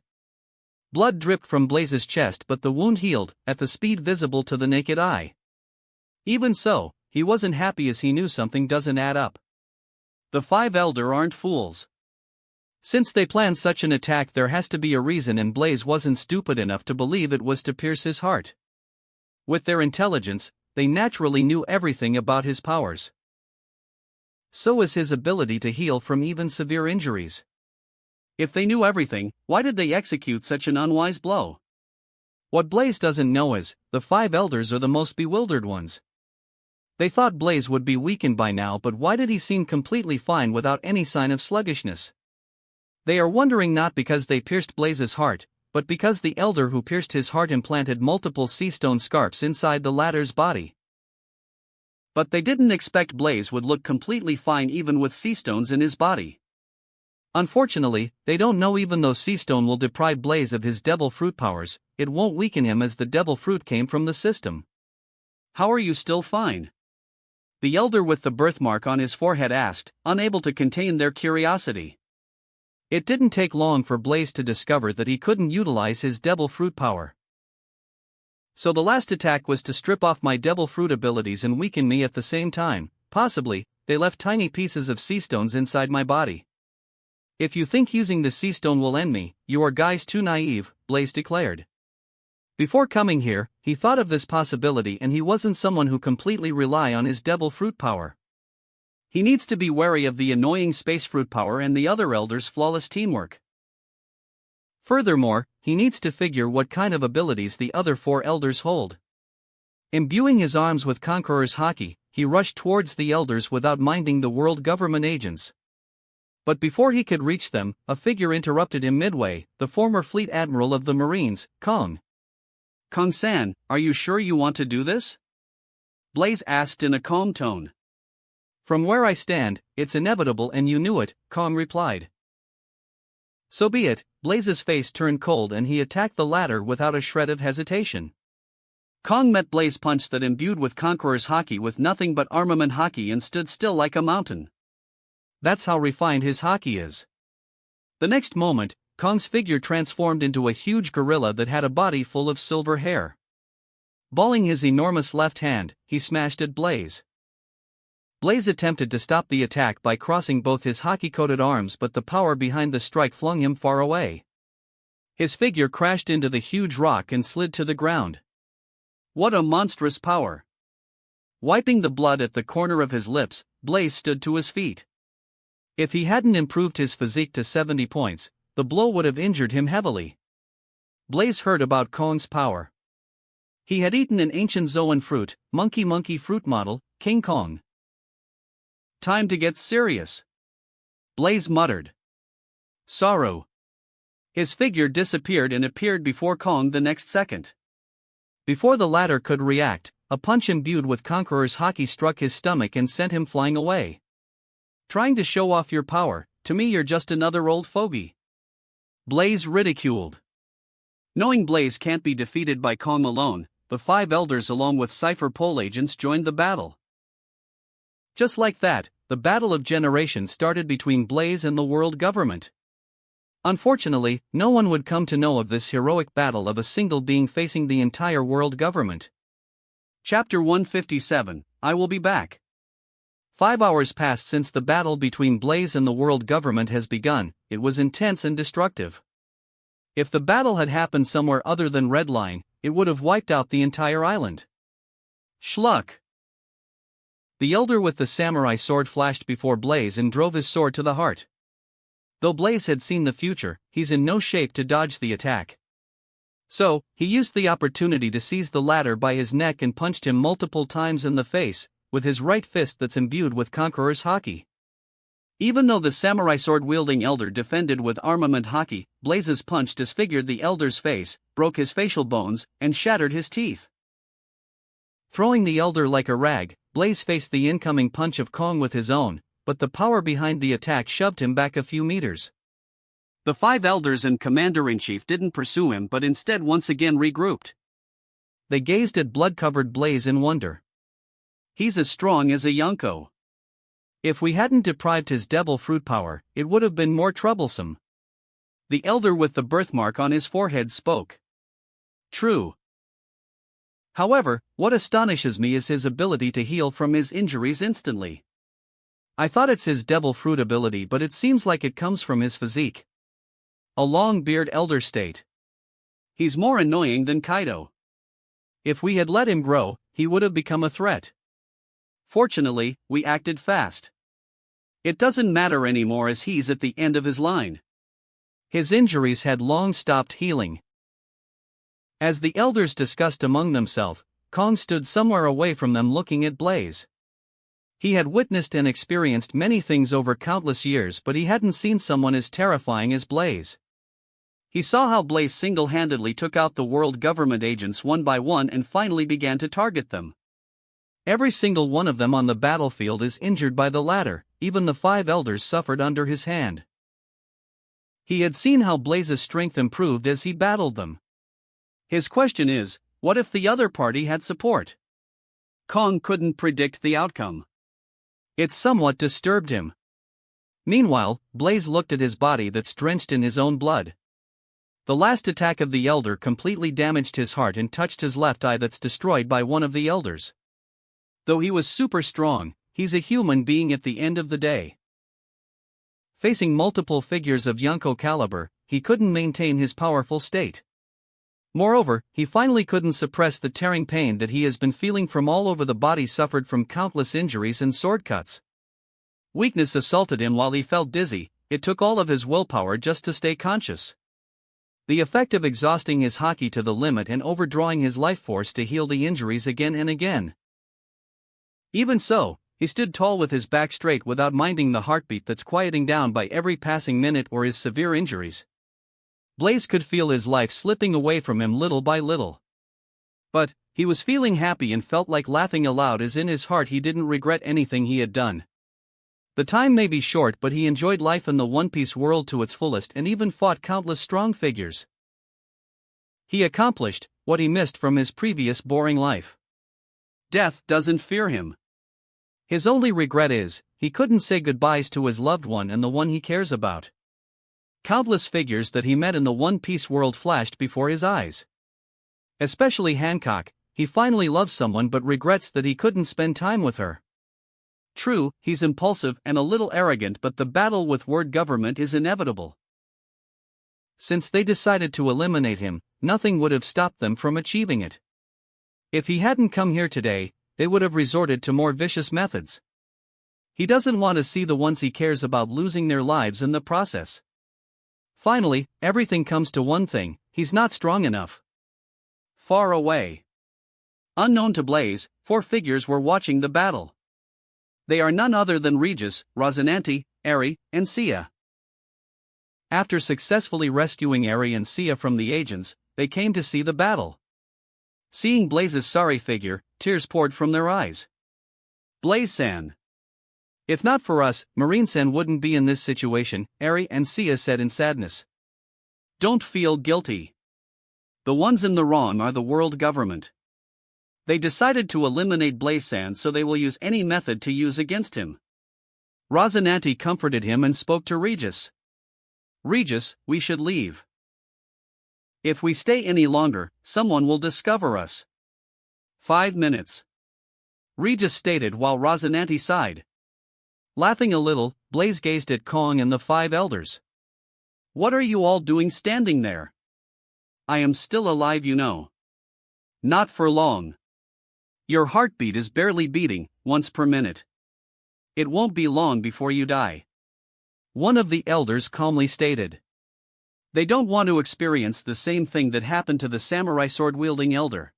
Blood dripped from Blaze's chest, but the wound healed at the speed visible to the naked eye. Even so, he wasn't happy as he knew something doesn't add up. The 5 elder aren't fools. Since they planned such an attack, there has to be a reason, and Blaze wasn't stupid enough to believe it was to pierce his heart. With their intelligence, they naturally knew everything about his powers. So is his ability to heal from even severe injuries. If they knew everything, why did they execute such an unwise blow? What Blaze doesn't know is, the 5 elders are the most bewildered ones. They thought Blaze would be weakened by now, but why did he seem completely fine without any sign of sluggishness? They are wondering not because they pierced Blaze's heart, but because the elder who pierced his heart implanted multiple sea stone scarps inside the latter's body. But they didn't expect Blaze would look completely fine even with sea stones in his body. Unfortunately, they don't know even though sea stone will deprive Blaze of his devil fruit powers, it won't weaken him as the devil fruit came from the system. How are you still fine? The elder with the birthmark on his forehead asked, unable to contain their curiosity. It didn't take long for Blaze to discover that he couldn't utilize his devil fruit power. So the last attack was to strip off my devil fruit abilities and weaken me at the same time. Possibly, they left tiny pieces of sea stones inside my body. If you think using the sea stone will end me, you are guys too naive, Blaze declared. Before coming here, he thought of this possibility, and he wasn't someone who completely rely on his devil fruit power. He needs to be wary of the annoying space fruit power and the other elders' flawless teamwork. Furthermore, he needs to figure what kind of abilities the other 4 elders hold. Imbuing his arms with Conqueror's hockey, he rushed towards the elders without minding the world government agents. But before he could reach them, a figure interrupted him midway, the former fleet admiral of the Marines, Kong. Kong-san, are you sure you want to do this? Blaze asked in a calm tone. From where I stand, it's inevitable and you knew it, Kong replied. So be it. Blaze's face turned cold and he attacked the latter without a shred of hesitation. Kong met Blaze's punch that imbued with Conqueror's hockey with nothing but armament hockey and stood still like a mountain. That's how refined his hockey is. The next moment, Kong's figure transformed into a huge gorilla that had a body full of silver hair. Balling his enormous left hand, he smashed at Blaze. Blaze attempted to stop the attack by crossing both his hockey-coated arms, but the power behind the strike flung him far away. His figure crashed into the huge rock and slid to the ground. What a monstrous power! Wiping the blood at the corner of his lips, Blaze stood to his feet. If he hadn't improved his physique to 70 points, the blow would have injured him heavily. Blaze heard about Kong's power. He had eaten an ancient Zoan fruit, monkey fruit model, King Kong. Time to get serious. Blaze muttered. Sorrow. His figure disappeared and appeared before Kong the next second. Before the latter could react, a punch imbued with Conqueror's hockey struck his stomach and sent him flying away. Trying to show off your power, to me you're just another old fogey. Blaze ridiculed. Knowing Blaze can't be defeated by Kong alone, the 5 elders along with Cypher Pole agents joined the battle. Just like that, the battle of generations started between Blaze and the world government. Unfortunately, no one would come to know of this heroic battle of a single being facing the entire world government. Chapter 157, I Will Be Back. 5 hours passed since the battle between Blaze and the world government has begun. It was intense and destructive. If the battle had happened somewhere other than Red Line, it would have wiped out the entire island. Schluck! The elder with the samurai sword flashed before Blaze and drove his sword to the heart. Though Blaze had seen the future, he's in no shape to dodge the attack. So, he used the opportunity to seize the latter by his neck and punched him multiple times in the face, with his right fist that's imbued with Conqueror's Haki. Even though the samurai sword-wielding elder defended with armament Haki, Blaze's punch disfigured the elder's face, broke his facial bones, and shattered his teeth. Throwing the elder like a rag, Blaze faced the incoming punch of Kong with his own, but the power behind the attack shoved him back a few meters. The 5 elders and commander-in-chief didn't pursue him but instead once again regrouped. They gazed at blood-covered Blaze in wonder. He's as strong as a Yonko. If we hadn't deprived his devil fruit power, it would have been more troublesome. The elder with the birthmark on his forehead spoke. True. However, what astonishes me is his ability to heal from his injuries instantly. I thought it's his devil fruit ability, but it seems like it comes from his physique. A long beard, elder state. He's more annoying than Kaido. If we had let him grow, he would have become a threat. Fortunately, we acted fast. It doesn't matter anymore as he's at the end of his line. His injuries had long stopped healing. As the elders discussed among themselves, Kong stood somewhere away from them looking at Blaze. He had witnessed and experienced many things over countless years, but he hadn't seen someone as terrifying as Blaze. He saw how Blaze single-handedly took out the world government agents one by one and finally began to target them. Every single one of them on the battlefield is injured by the latter, even the 5 elders suffered under his hand. He had seen how Blaze's strength improved as he battled them. His question is, what if the other party had support? Kong couldn't predict the outcome. It somewhat disturbed him. Meanwhile, Blaze looked at his body that's drenched in his own blood. The last attack of the elder completely damaged his heart and touched his left eye that's destroyed by one of the elders. Though he was super strong, he's a human being at the end of the day. Facing multiple figures of Yonko caliber, he couldn't maintain his powerful state. Moreover, he finally couldn't suppress the tearing pain that he has been feeling from all over the body, suffered from countless injuries and sword cuts. Weakness assaulted him while he felt dizzy. It took all of his willpower just to stay conscious. The effect of exhausting his Haki to the limit and overdrawing his life force to heal the injuries again and again. Even so, he stood tall with his back straight without minding the heartbeat that's quieting down by every passing minute or his severe injuries. Blaze could feel his life slipping away from him little by little. But, he was feeling happy and felt like laughing aloud, as in his heart he didn't regret anything he had done. The time may be short, but he enjoyed life in the One Piece world to its fullest and even fought countless strong figures. He accomplished what he missed from his previous boring life. Death doesn't fear him. His only regret is, he couldn't say goodbyes to his loved one and the one he cares about. Countless figures that he met in the One Piece world flashed before his eyes. Especially Hancock. He finally loves someone but regrets that he couldn't spend time with her. True, he's impulsive and a little arrogant, but the battle with world government is inevitable. Since they decided to eliminate him, nothing would have stopped them from achieving it. If he hadn't come here today, they would have resorted to more vicious methods. He doesn't want to see the ones he cares about losing their lives in the process. Finally, everything comes to one thing: he's not strong enough. Far away, unknown to Blaze, 4 figures were watching the battle. They are none other than Regis, Rosinante, Eri, and Sia. After successfully rescuing Eri and Sia from the agents, they came to see the battle. Seeing Blaze's sorry figure, tears poured from their eyes. Blaze-san. If not for us, Marine-san wouldn't be in this situation, Eri and Sia said in sadness. Don't feel guilty. The ones in the wrong are the world government. They decided to eliminate Blaze-san, so they will use any method to use against him. Rosinante comforted him and spoke to Regis. Regis, we should leave. If we stay any longer, someone will discover us. 5 minutes. Regis stated while Rosinante sighed. Laughing a little, Blaze gazed at Kong and the 5 elders. What are you all doing standing there? I am still alive, you know. Not for long. Your heartbeat is barely beating, once per minute. It won't be long before you die. One of the elders calmly stated. They don't want to experience the same thing that happened to the samurai sword-wielding elder.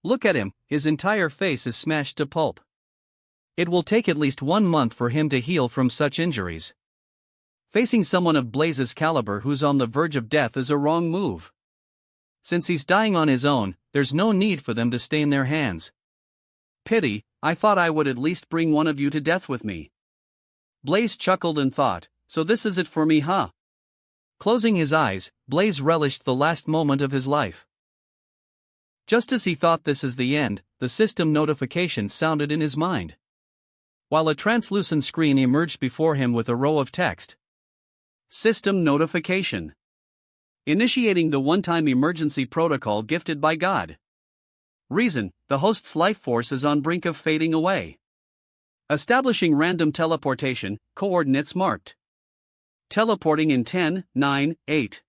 Look at him, his entire face is smashed to pulp. It will take at least 1 month for him to heal from such injuries. Facing someone of Blaze's caliber who's on the verge of death is a wrong move. Since he's dying on his own, there's no need for them to stay in their hands. Pity, I thought I would at least bring one of you to death with me. Blaze chuckled and thought, so this is it for me, huh? Closing his eyes, Blaze relished the last moment of his life. Just as he thought this is the end, the system notification sounded in his mind. While a translucent screen emerged before him with a row of text. System notification. Initiating the one-time emergency protocol gifted by God. Reason, the host's life force is on brink of fading away. Establishing random teleportation, coordinates marked. Teleporting in 10, 9, 8.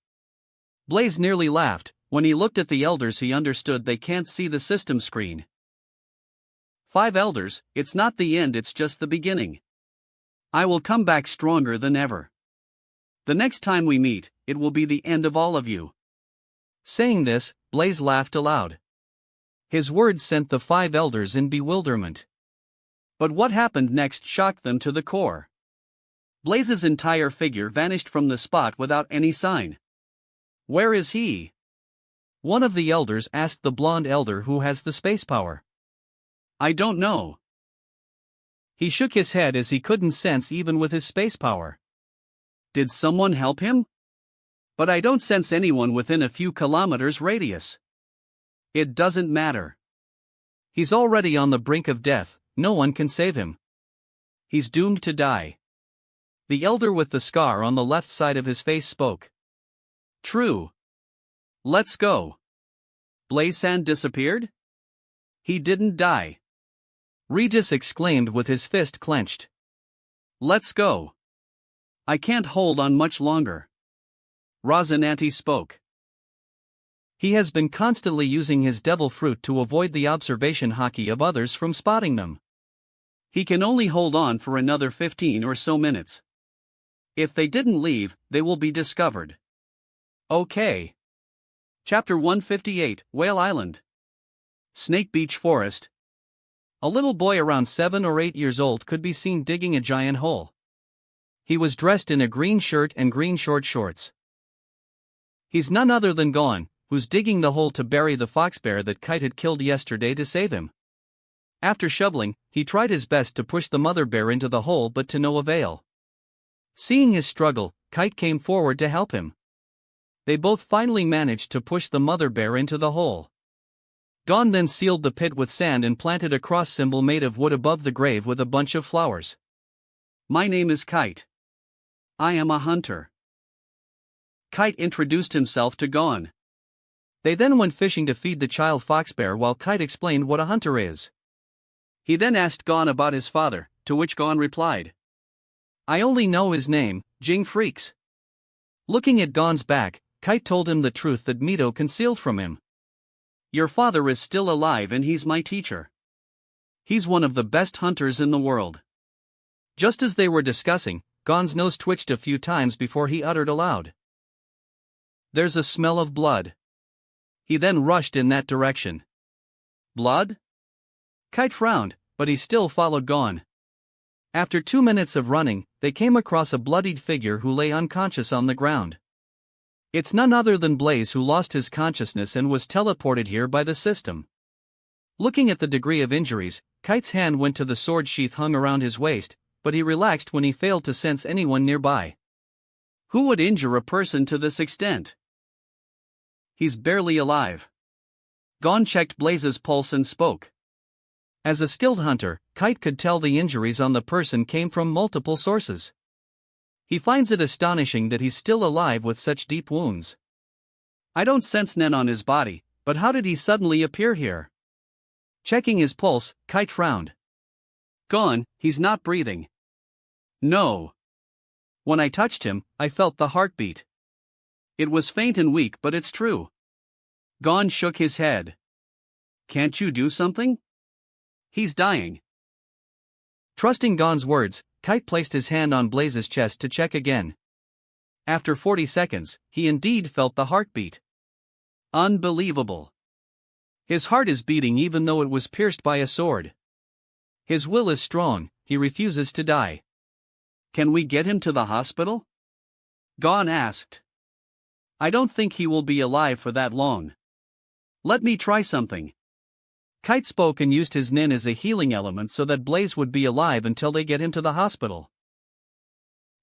Blaze nearly laughed. When he looked at the elders he understood they can't see the system screen. 5 elders, it's not the end, it's just the beginning. I will come back stronger than ever. The next time we meet, it will be the end of all of you. Saying this, Blaze laughed aloud. His words sent the 5 elders in bewilderment. But what happened next shocked them to the core. Blaze's entire figure vanished from the spot without any sign. Where is he? One of the elders asked the blonde elder who has the space power. I don't know. He shook his head as he couldn't sense even with his space power. Did someone help him? But I don't sense anyone within a few kilometers radius. It doesn't matter. He's already on the brink of death, no one can save him. He's doomed to die. The elder with the scar on the left side of his face spoke. True. Let's go. Blaze-san disappeared? He didn't die. Regis exclaimed with his fist clenched. Let's go. I can't hold on much longer. Rosinante spoke. He has been constantly using his devil fruit to avoid the observation haki of others from spotting them. He can only hold on for another 15 or so minutes. If they didn't leave, they will be discovered. Okay. Chapter 158, Whale Island. Snake Beach Forest. A little boy around 7 or 8 years old could be seen digging a giant hole. He was dressed in a green shirt and green short shorts. He's none other than Gon, who's digging the hole to bury the fox bear that Kite had killed yesterday to save him. After shoveling, he tried his best to push the mother bear into the hole but to no avail. Seeing his struggle, Kite came forward to help him. They both finally managed to push the mother bear into the hole. Gon then sealed the pit with sand and planted a cross symbol made of wood above the grave with a bunch of flowers. My name is Kite. I am a hunter. Kite introduced himself to Gon. They then went fishing to feed the child fox bear while Kite explained what a hunter is. He then asked Gon about his father, to which Gon replied. I only know his name, Jing Freaks. Looking at Gon's back, Kite told him the truth that Mito concealed from him. Your father is still alive and he's my teacher. He's one of the best hunters in the world. Just as they were discussing, Gon's nose twitched a few times before he uttered aloud. There's a smell of blood. He then rushed in that direction. Blood? Kite frowned, but he still followed Gon. After 2 minutes of running, they came across a bloodied figure who lay unconscious on the ground. It's none other than Blaze, who lost his consciousness and was teleported here by the system. Looking at the degree of injuries, Kite's hand went to the sword sheath hung around his waist, but he relaxed when he failed to sense anyone nearby. Who would injure a person to this extent? He's barely alive. Gon checked Blaze's pulse and spoke. As a skilled hunter, Kite could tell the injuries on the person came from multiple sources. He finds it astonishing that he's still alive with such deep wounds. I don't sense Nen on his body, but how did he suddenly appear here? Checking his pulse, Kite frowned. Gone, he's not breathing. No. When I touched him, I felt the heartbeat. It was faint and weak, but it's true. Gon shook his head. Can't you do something? He's dying. Trusting Gon's words, Kite placed his hand on Blaze's chest to check again. After 40 seconds, he indeed felt the heartbeat. Unbelievable. His heart is beating even though it was pierced by a sword. His will is strong, he refuses to die. Can we get him to the hospital? Gon asked. I don't think he will be alive for that long. Let me try something. Kite spoke and used his Nin as a healing element so that Blaze would be alive until they get him to the hospital.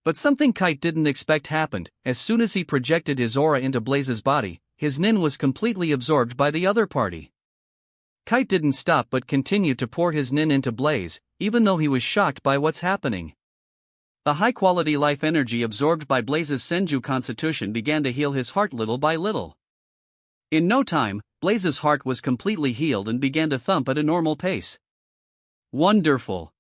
But something Kite didn't expect happened. As soon as he projected his aura into Blaze's body, his Nin was completely absorbed by the other party. Kite didn't stop but continued to pour his Nin into Blaze, even though he was shocked by what's happening. The high-quality life energy absorbed by Blaze's Senju constitution began to heal his heart little by little. In no time, Blaze's heart was completely healed and began to thump at a normal pace. Wonderful.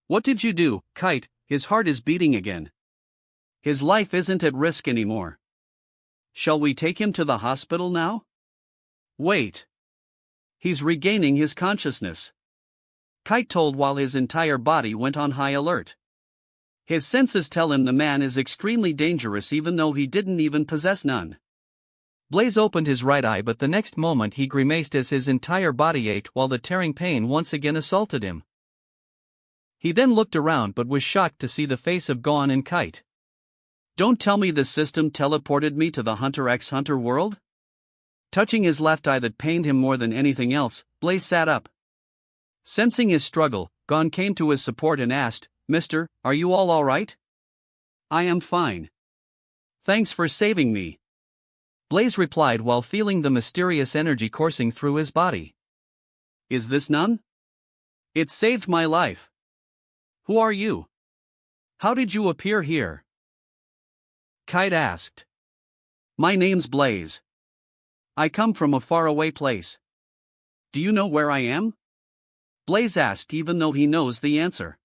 What did you do, Kite? His heart is beating again. His life isn't at risk anymore. Shall we take him to the hospital now? Wait. He's regaining his consciousness. Kite told while his entire body went on high alert. His senses tell him the man is extremely dangerous even though he didn't even possess none. Blaze opened his right eye, but the next moment he grimaced as his entire body ached while the tearing pain once again assaulted him. He then looked around but was shocked to see the face of Gon and Kite. Don't tell me the system teleported me to the Hunter x Hunter world? Touching his left eye that pained him more than anything else, Blaze sat up. Sensing his struggle, Gon came to his support and asked, Mister, are you all right? I am fine. Thanks for saving me. Blaze replied while feeling the mysterious energy coursing through his body. Is this none? It saved my life. Who are you? How did you appear here? Kite asked. My name's Blaze. I come from a faraway place. Do you know where I am? Blaze asked even though he knows the answer.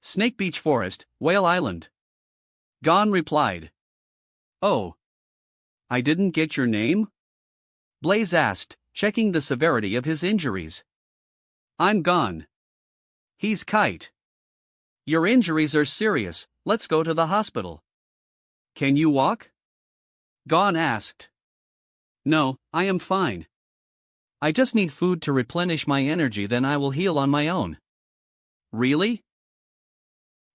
Snake Beach Forest, Whale Island. Gon replied. Oh. I didn't get your name? Blaze asked, checking the severity of his injuries. I'm Gon. He's Kite. Your injuries are serious, let's go to the hospital. Can you walk? Gon asked. No, I am fine. I just need food to replenish my energy, then I will heal on my own. Really?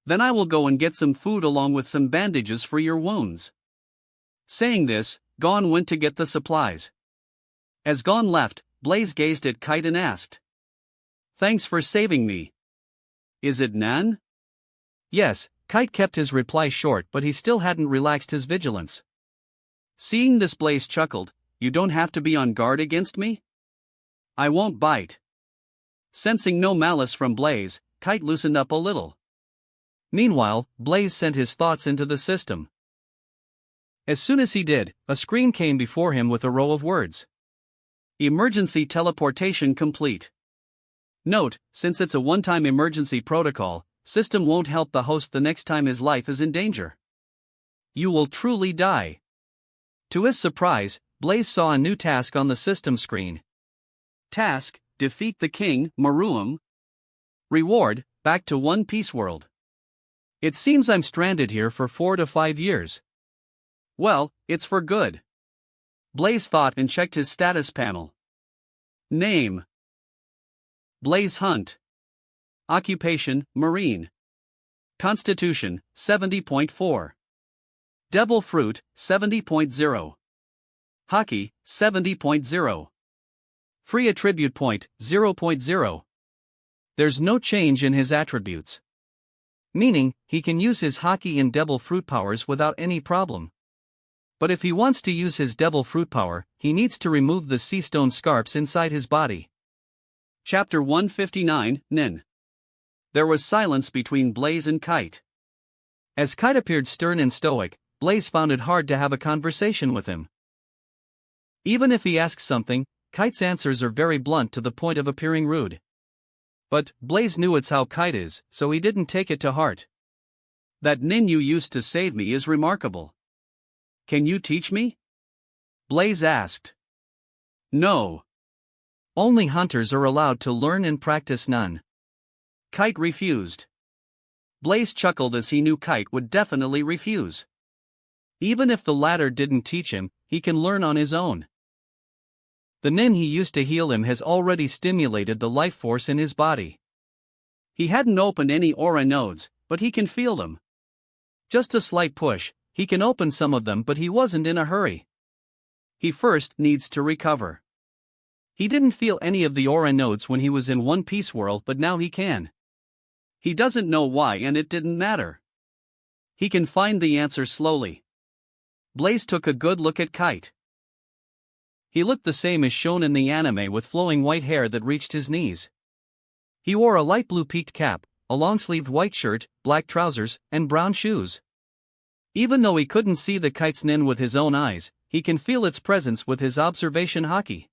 Then I will go and get some food along with some bandages for your wounds. Saying this, Gon went to get the supplies. As Gon left, Blaze gazed at Kite and asked. Thanks for saving me. Is it Nan? Yes, Kite kept his reply short, but he still hadn't relaxed his vigilance. Seeing this, Blaze chuckled, you don't have to be on guard against me? I won't bite. Sensing no malice from Blaze, Kite loosened up a little. Meanwhile, Blaze sent his thoughts into the system. As soon as he did, a screen came before him with a row of words. Emergency teleportation complete. Note, since it's a one-time emergency protocol, system won't help the host the next time his life is in danger. You will truly die. To his surprise, Blaze saw a new task on the system screen. Task, defeat the king, Maruum. Reward, back to One Piece world. It seems I'm stranded here for 4 to 5 years. Well, it's for good. Blaze thought and checked his status panel. Name: Blaze Hunt. Occupation: Marine. Constitution: 70.4. Devil Fruit: 70.0. Hockey: 70.0. Free attribute point: 0.0. There's no change in his attributes. Meaning, he can use his Hockey and Devil Fruit powers without any problem. But if he wants to use his Devil Fruit power, he needs to remove the sea stone scarps inside his body. Chapter 159, Nin. There was silence between Blaze and Kite. As Kite appeared stern and stoic, Blaze found it hard to have a conversation with him. Even if he asks something, Kite's answers are very blunt to the point of appearing rude. But Blaze knew it's how Kite is, so he didn't take it to heart. That Nin you used to save me is remarkable. Can you teach me? Blaze asked. No. Only hunters are allowed to learn and practice none. Kite refused. Blaze chuckled as he knew Kite would definitely refuse. Even if the latter didn't teach him, he can learn on his own. The Nin he used to heal him has already stimulated the life force in his body. He hadn't opened any aura nodes, but he can feel them. Just a slight push, he can open some of them, but he wasn't in a hurry. He first needs to recover. He didn't feel any of the aura nodes when he was in One Piece world, but now he can. He doesn't know why, and it didn't matter. He can find the answer slowly. Blaze took a good look at Kite. He looked the same as shown in the anime, with flowing white hair that reached his knees. He wore a light blue peaked cap, a long-sleeved white shirt, black trousers, and brown shoes. Even though he couldn't see the Kite's Nin with his own eyes, he can feel its presence with his observation haki.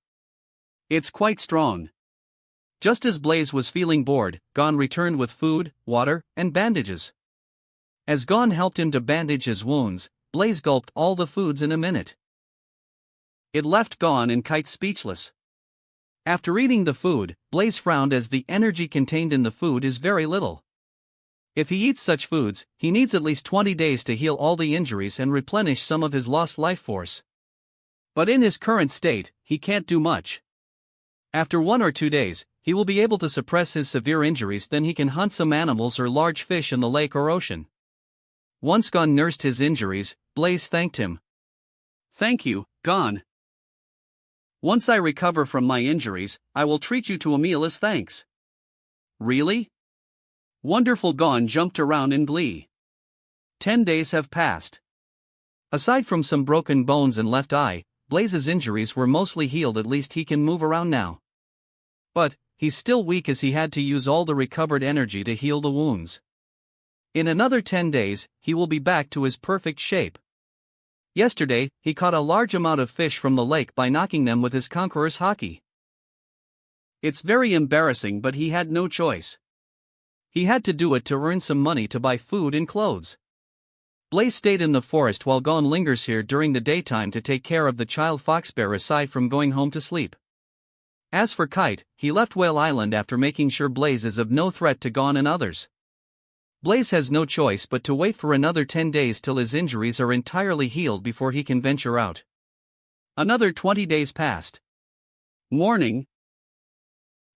It's quite strong. Just as Blaze was feeling bored, Gon returned with food, water, and bandages. As Gon helped him to bandage his wounds, Blaze gulped all the foods in a minute. It left Gon and Kite speechless. After eating the food, Blaze frowned as the energy contained in the food is very little. If he eats such foods, he needs at least 20 days to heal all the injuries and replenish some of his lost life force. But in his current state, he can't do much. After 1 or 2 days, he will be able to suppress his severe injuries, then he can hunt some animals or large fish in the lake or ocean. Once Gon nursed his injuries, Blaze thanked him. Thank you, Gon. Once I recover from my injuries, I will treat you to a meal as thanks. Really? Wonderful. Gon jumped around in glee. 10 days have passed. Aside from some broken bones and left eye, Blaze's injuries were mostly healed. At least he can move around now. But he's still weak as he had to use all the recovered energy to heal the wounds. In another 10 days, he will be back to his perfect shape. Yesterday, he caught a large amount of fish from the lake by knocking them with his conqueror's haki. It's very embarrassing, but he had no choice. He had to do it to earn some money to buy food and clothes. Blaze stayed in the forest while Gon lingers here during the daytime to take care of the child foxbear aside from going home to sleep. As for Kite, he left Whale Island after making sure Blaze is of no threat to Gon and others. Blaze has no choice but to wait for another 10 days till his injuries are entirely healed before he can venture out. Another 20 days passed. Morning.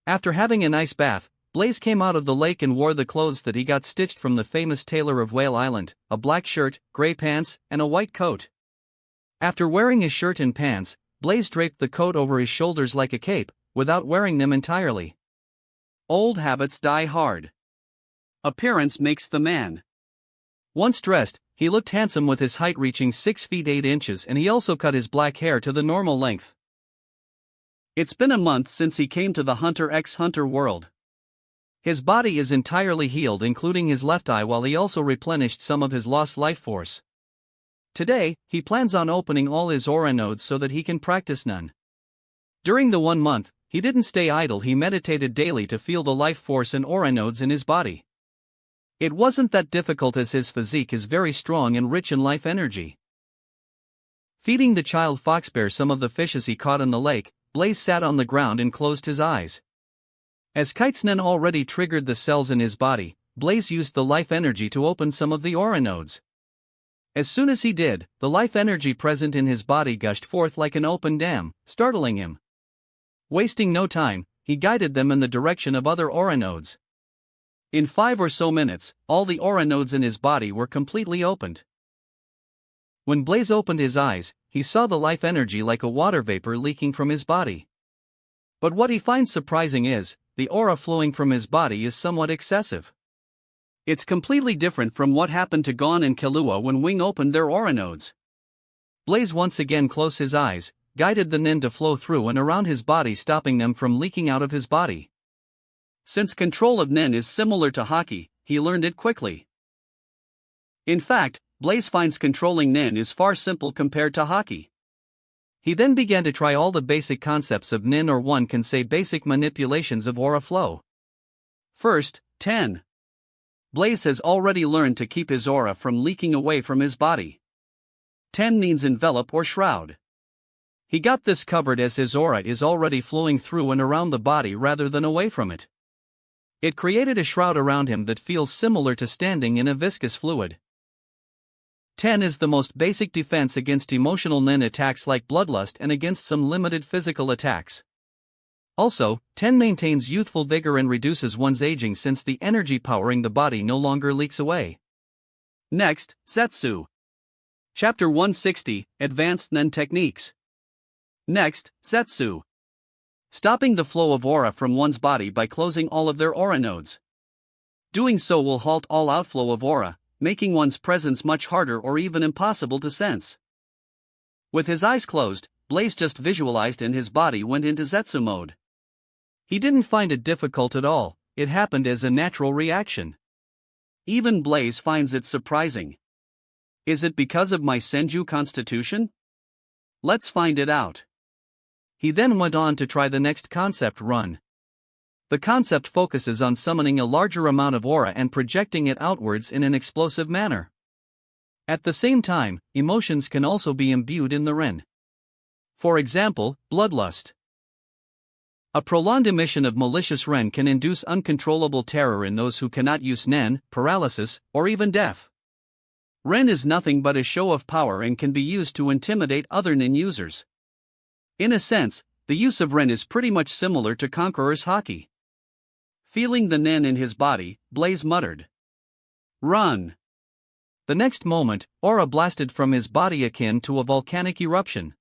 After having a nice bath, Blaze came out of the lake and wore the clothes that he got stitched from the famous tailor of Whale Island, a black shirt, gray pants, and a white coat. After wearing his shirt and pants, Blaze draped the coat over his shoulders like a cape, without wearing them entirely. Old habits die hard. Appearance makes the man. Once dressed, he looked handsome with his height reaching 6 feet 8 inches, and he also cut his black hair to the normal length. It's been a month since he came to the Hunter x Hunter world. His body is entirely healed, including his left eye, while he also replenished some of his lost life force. Today, he plans on opening all his aura nodes so that he can practice none. During the 1 month, he didn't stay idle. He meditated daily to feel the life force and aura nodes in his body. It wasn't that difficult as his physique is very strong and rich in life energy. Feeding the child foxbear some of the fishes he caught in the lake, Blaze sat on the ground and closed his eyes. As Kite's Nin already triggered the cells in his body, Blaze used the life energy to open some of the aura nodes. As soon as he did, the life energy present in his body gushed forth like an open dam, startling him. Wasting no time, he guided them in the direction of other aura nodes. In 5 or so minutes, all the aura nodes in his body were completely opened. When Blaze opened his eyes, he saw the life energy like a water vapor leaking from his body. But what he finds surprising is, the aura flowing from his body is somewhat excessive. It's completely different from what happened to Gon and Killua when Wing opened their aura nodes. Blaze once again closed his eyes, guided the Nin to flow through and around his body, stopping them from leaking out of his body. Since control of Nen is similar to hockey, he learned it quickly. In fact, Blaze finds controlling Nen is far simple compared to hockey. He then began to try all the basic concepts of Nen, or one can say basic manipulations of aura flow. First, 10. Blaze has already learned to keep his aura from leaking away from his body. 10 means envelop or shroud. He got this covered as his aura is already flowing through and around the body rather than away from it. It created a shroud around him that feels similar to standing in a viscous fluid. 10 is the most basic defense against emotional Nen attacks like bloodlust and against some limited physical attacks. Also, 10 maintains youthful vigor and reduces one's aging since the energy powering the body no longer leaks away. Next, Zetsu. Chapter 160, Advanced Nen Techniques. Next, Zetsu. Stopping the flow of aura from one's body by closing all of their aura nodes. Doing so will halt all outflow of aura, making one's presence much harder or even impossible to sense. With his eyes closed, Blaze just visualized and his body went into Zetsu mode. He didn't find it difficult at all, it happened as a natural reaction. Even Blaze finds it surprising. Is it because of my Senju constitution? Let's find it out. He then went on to try the next concept run. The concept focuses on summoning a larger amount of aura and projecting it outwards in an explosive manner. At the same time, emotions can also be imbued in the Ren. For example, bloodlust. A prolonged emission of malicious Ren can induce uncontrollable terror in those who cannot use Nen, paralysis, or even death. Ren is nothing but a show of power and can be used to intimidate other Nen users. In a sense, the use of Ren is pretty much similar to Conqueror's Haki. Feeling the Nen in his body, Blaze muttered, "Run!" The next moment, aura blasted from his body akin to a volcanic eruption.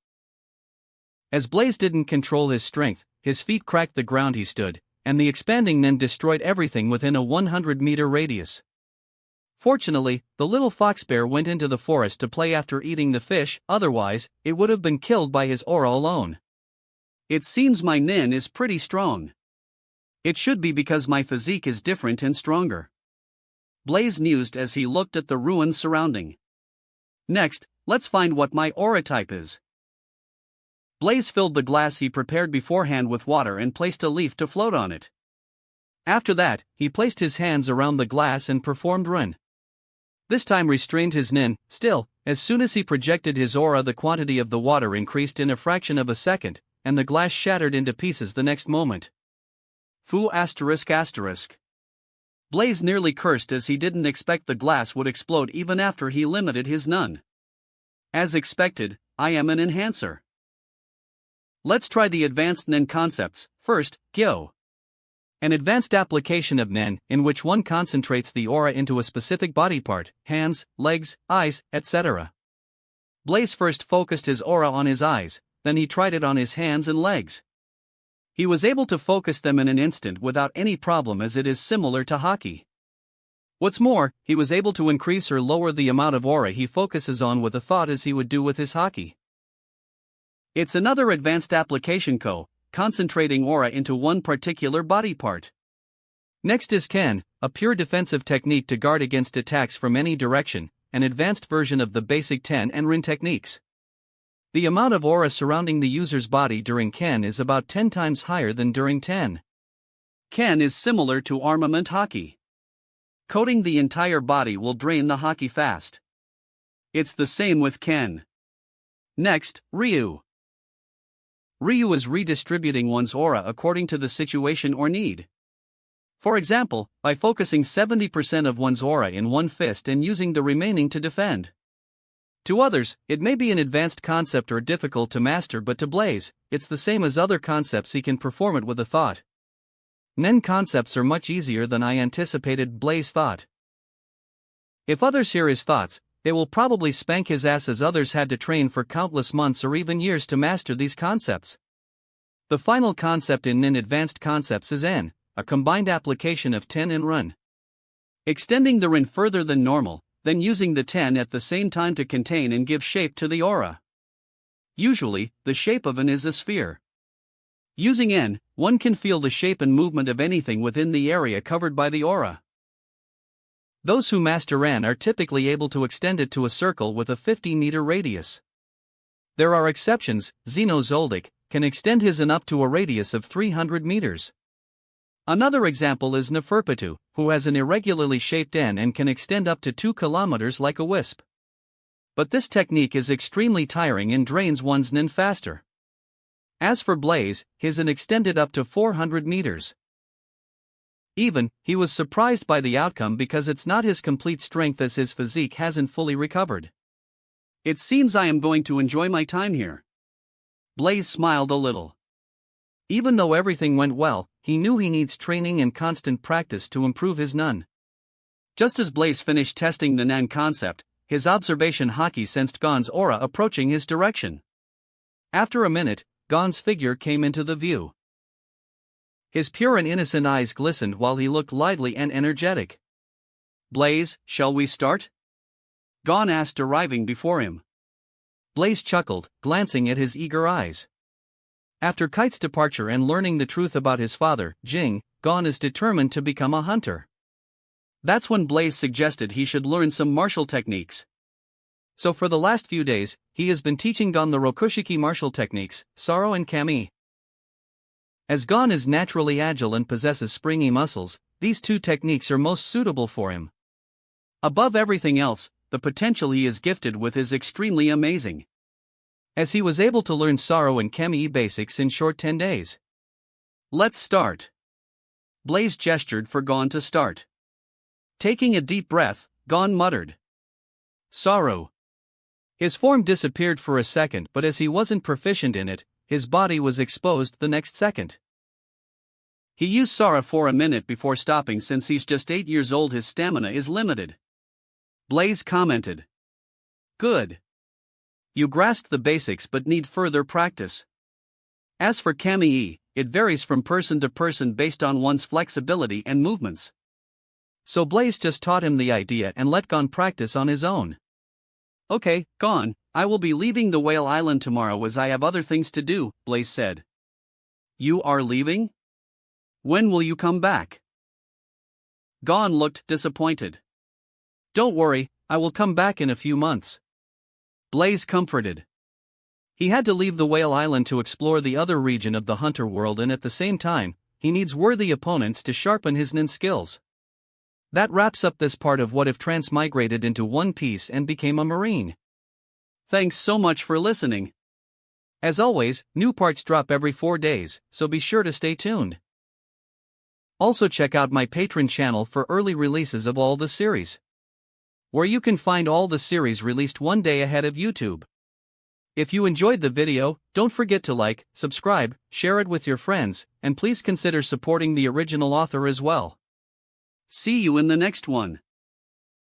As Blaze didn't control his strength, his feet cracked the ground he stood, and the expanding Nen destroyed everything within a 100-meter radius. Fortunately, the little fox bear went into the forest to play after eating the fish, otherwise, it would have been killed by his aura alone. It seems my Nen is pretty strong. It should be because my physique is different and stronger. Blaze mused as he looked at the ruins surrounding. Next, let's find what my aura type is. Blaze filled the glass he prepared beforehand with water and placed a leaf to float on it. After that, he placed his hands around the glass and performed Ren. This time restrained his Nen. Still, as soon as he projected his aura, the quantity of the water increased in a fraction of a second, and the glass shattered into pieces the next moment. Fu****. Blaze nearly cursed as he didn't expect the glass would explode even after he limited his Nun. As expected, I am an enhancer. Let's try the advanced Nen concepts. First, Gyo. An advanced application of Nen, in which one concentrates the aura into a specific body part, hands, legs, eyes, etc. Blaze first focused his aura on his eyes, then he tried it on his hands and legs. He was able to focus them in an instant without any problem, as it is similar to hockey. What's more, he was able to increase or lower the amount of aura he focuses on with a thought as he would do with his hockey. It's another advanced application concentrating aura into one particular body part. Next is Ken, a pure defensive technique to guard against attacks from any direction, an advanced version of the basic Ten and Rin techniques. The amount of aura surrounding the user's body during Ken is about 10 times higher than during Ten. Ken is similar to armament hockey. Coating the entire body will drain the hockey fast. It's the same with Ken. Next, Ryu. Ryu is redistributing one's aura according to the situation or need. For example, by focusing 70% of one's aura in one fist and using the remaining to defend. To others, it may be an advanced concept or difficult to master, but to Blaze, it's the same as other concepts. He can perform it with a thought. Nen concepts are much easier than I anticipated, Blaze thought. If others hear his thoughts, they will probably spank his ass, as others had to train for countless months or even years to master these concepts. The final concept in Nen advanced concepts is En, a combined application of Ten and Run. Extending the Rin further than normal, then using the Ten at the same time to contain and give shape to the aura. Usually, the shape of En is a sphere. Using En, one can feel the shape and movement of anything within the area covered by the aura. Those who master An are typically able to extend it to a circle with a 50-meter radius. There are exceptions. Zeno Zoldyck can extend his An up to a radius of 300 meters. Another example is Neferpitou, who has an irregularly shaped N and can extend up to 2 kilometers like a wisp. But this technique is extremely tiring and drains one's N faster. As for Blaze, his N extended up to 400 meters. He was surprised by the outcome because it's not his complete strength as his physique hasn't fully recovered. It seems I am going to enjoy my time here. Blaze smiled a little. Even though everything went well, he knew he needs training and constant practice to improve his Nun. Just as Blaze finished testing the Nan concept, his observation Haki sensed Gon's aura approaching his direction. After a minute, Gon's figure came into the view. His pure and innocent eyes glistened while he looked lively and energetic. Blaze, shall we start? Gon asked, arriving before him. Blaze chuckled, glancing at his eager eyes. After Kite's departure and learning the truth about his father, Jing, Gon is determined to become a hunter. That's when Blaze suggested he should learn some martial techniques. So for the last few days, he has been teaching Gon the Rokushiki martial techniques, Saro and Kami. As Gon is naturally agile and possesses springy muscles, these two techniques are most suitable for him. Above everything else, the potential he is gifted with is extremely amazing. As he was able to learn Saro and Kami basics in short 10 days. Let's start. Blaze gestured for Gon to start. Taking a deep breath, Gon muttered, Saro. His form disappeared for a second, but as he wasn't proficient in it, his body was exposed the next second. He used Sara for a minute before stopping. Since he's just 8 years old, his stamina is limited. Blaze commented. Good. You grasped the basics but need further practice. As for Kami, it varies from person to person based on one's flexibility and movements. So Blaze just taught him the idea and let Gon practice on his own. Okay, Gon, I will be leaving the Whale Island tomorrow as I have other things to do, Blaze said. You are leaving? When will you come back? Gon looked disappointed. Don't worry, I will come back in a few months. Blaze comforted. He had to leave the Whale Island to explore the other region of the hunter world, and at the same time, he needs worthy opponents to sharpen his nin skills. That wraps up this part of What If Transmigrated into One Piece and became a Marine. Thanks so much for listening. As always, new parts drop every 4 days, so be sure to stay tuned. Also check out my Patreon channel for early releases of all the series, where you can find all the series released one day ahead of YouTube. If you enjoyed the video, don't forget to like, subscribe, share it with your friends, and please consider supporting the original author as well. See you in the next one.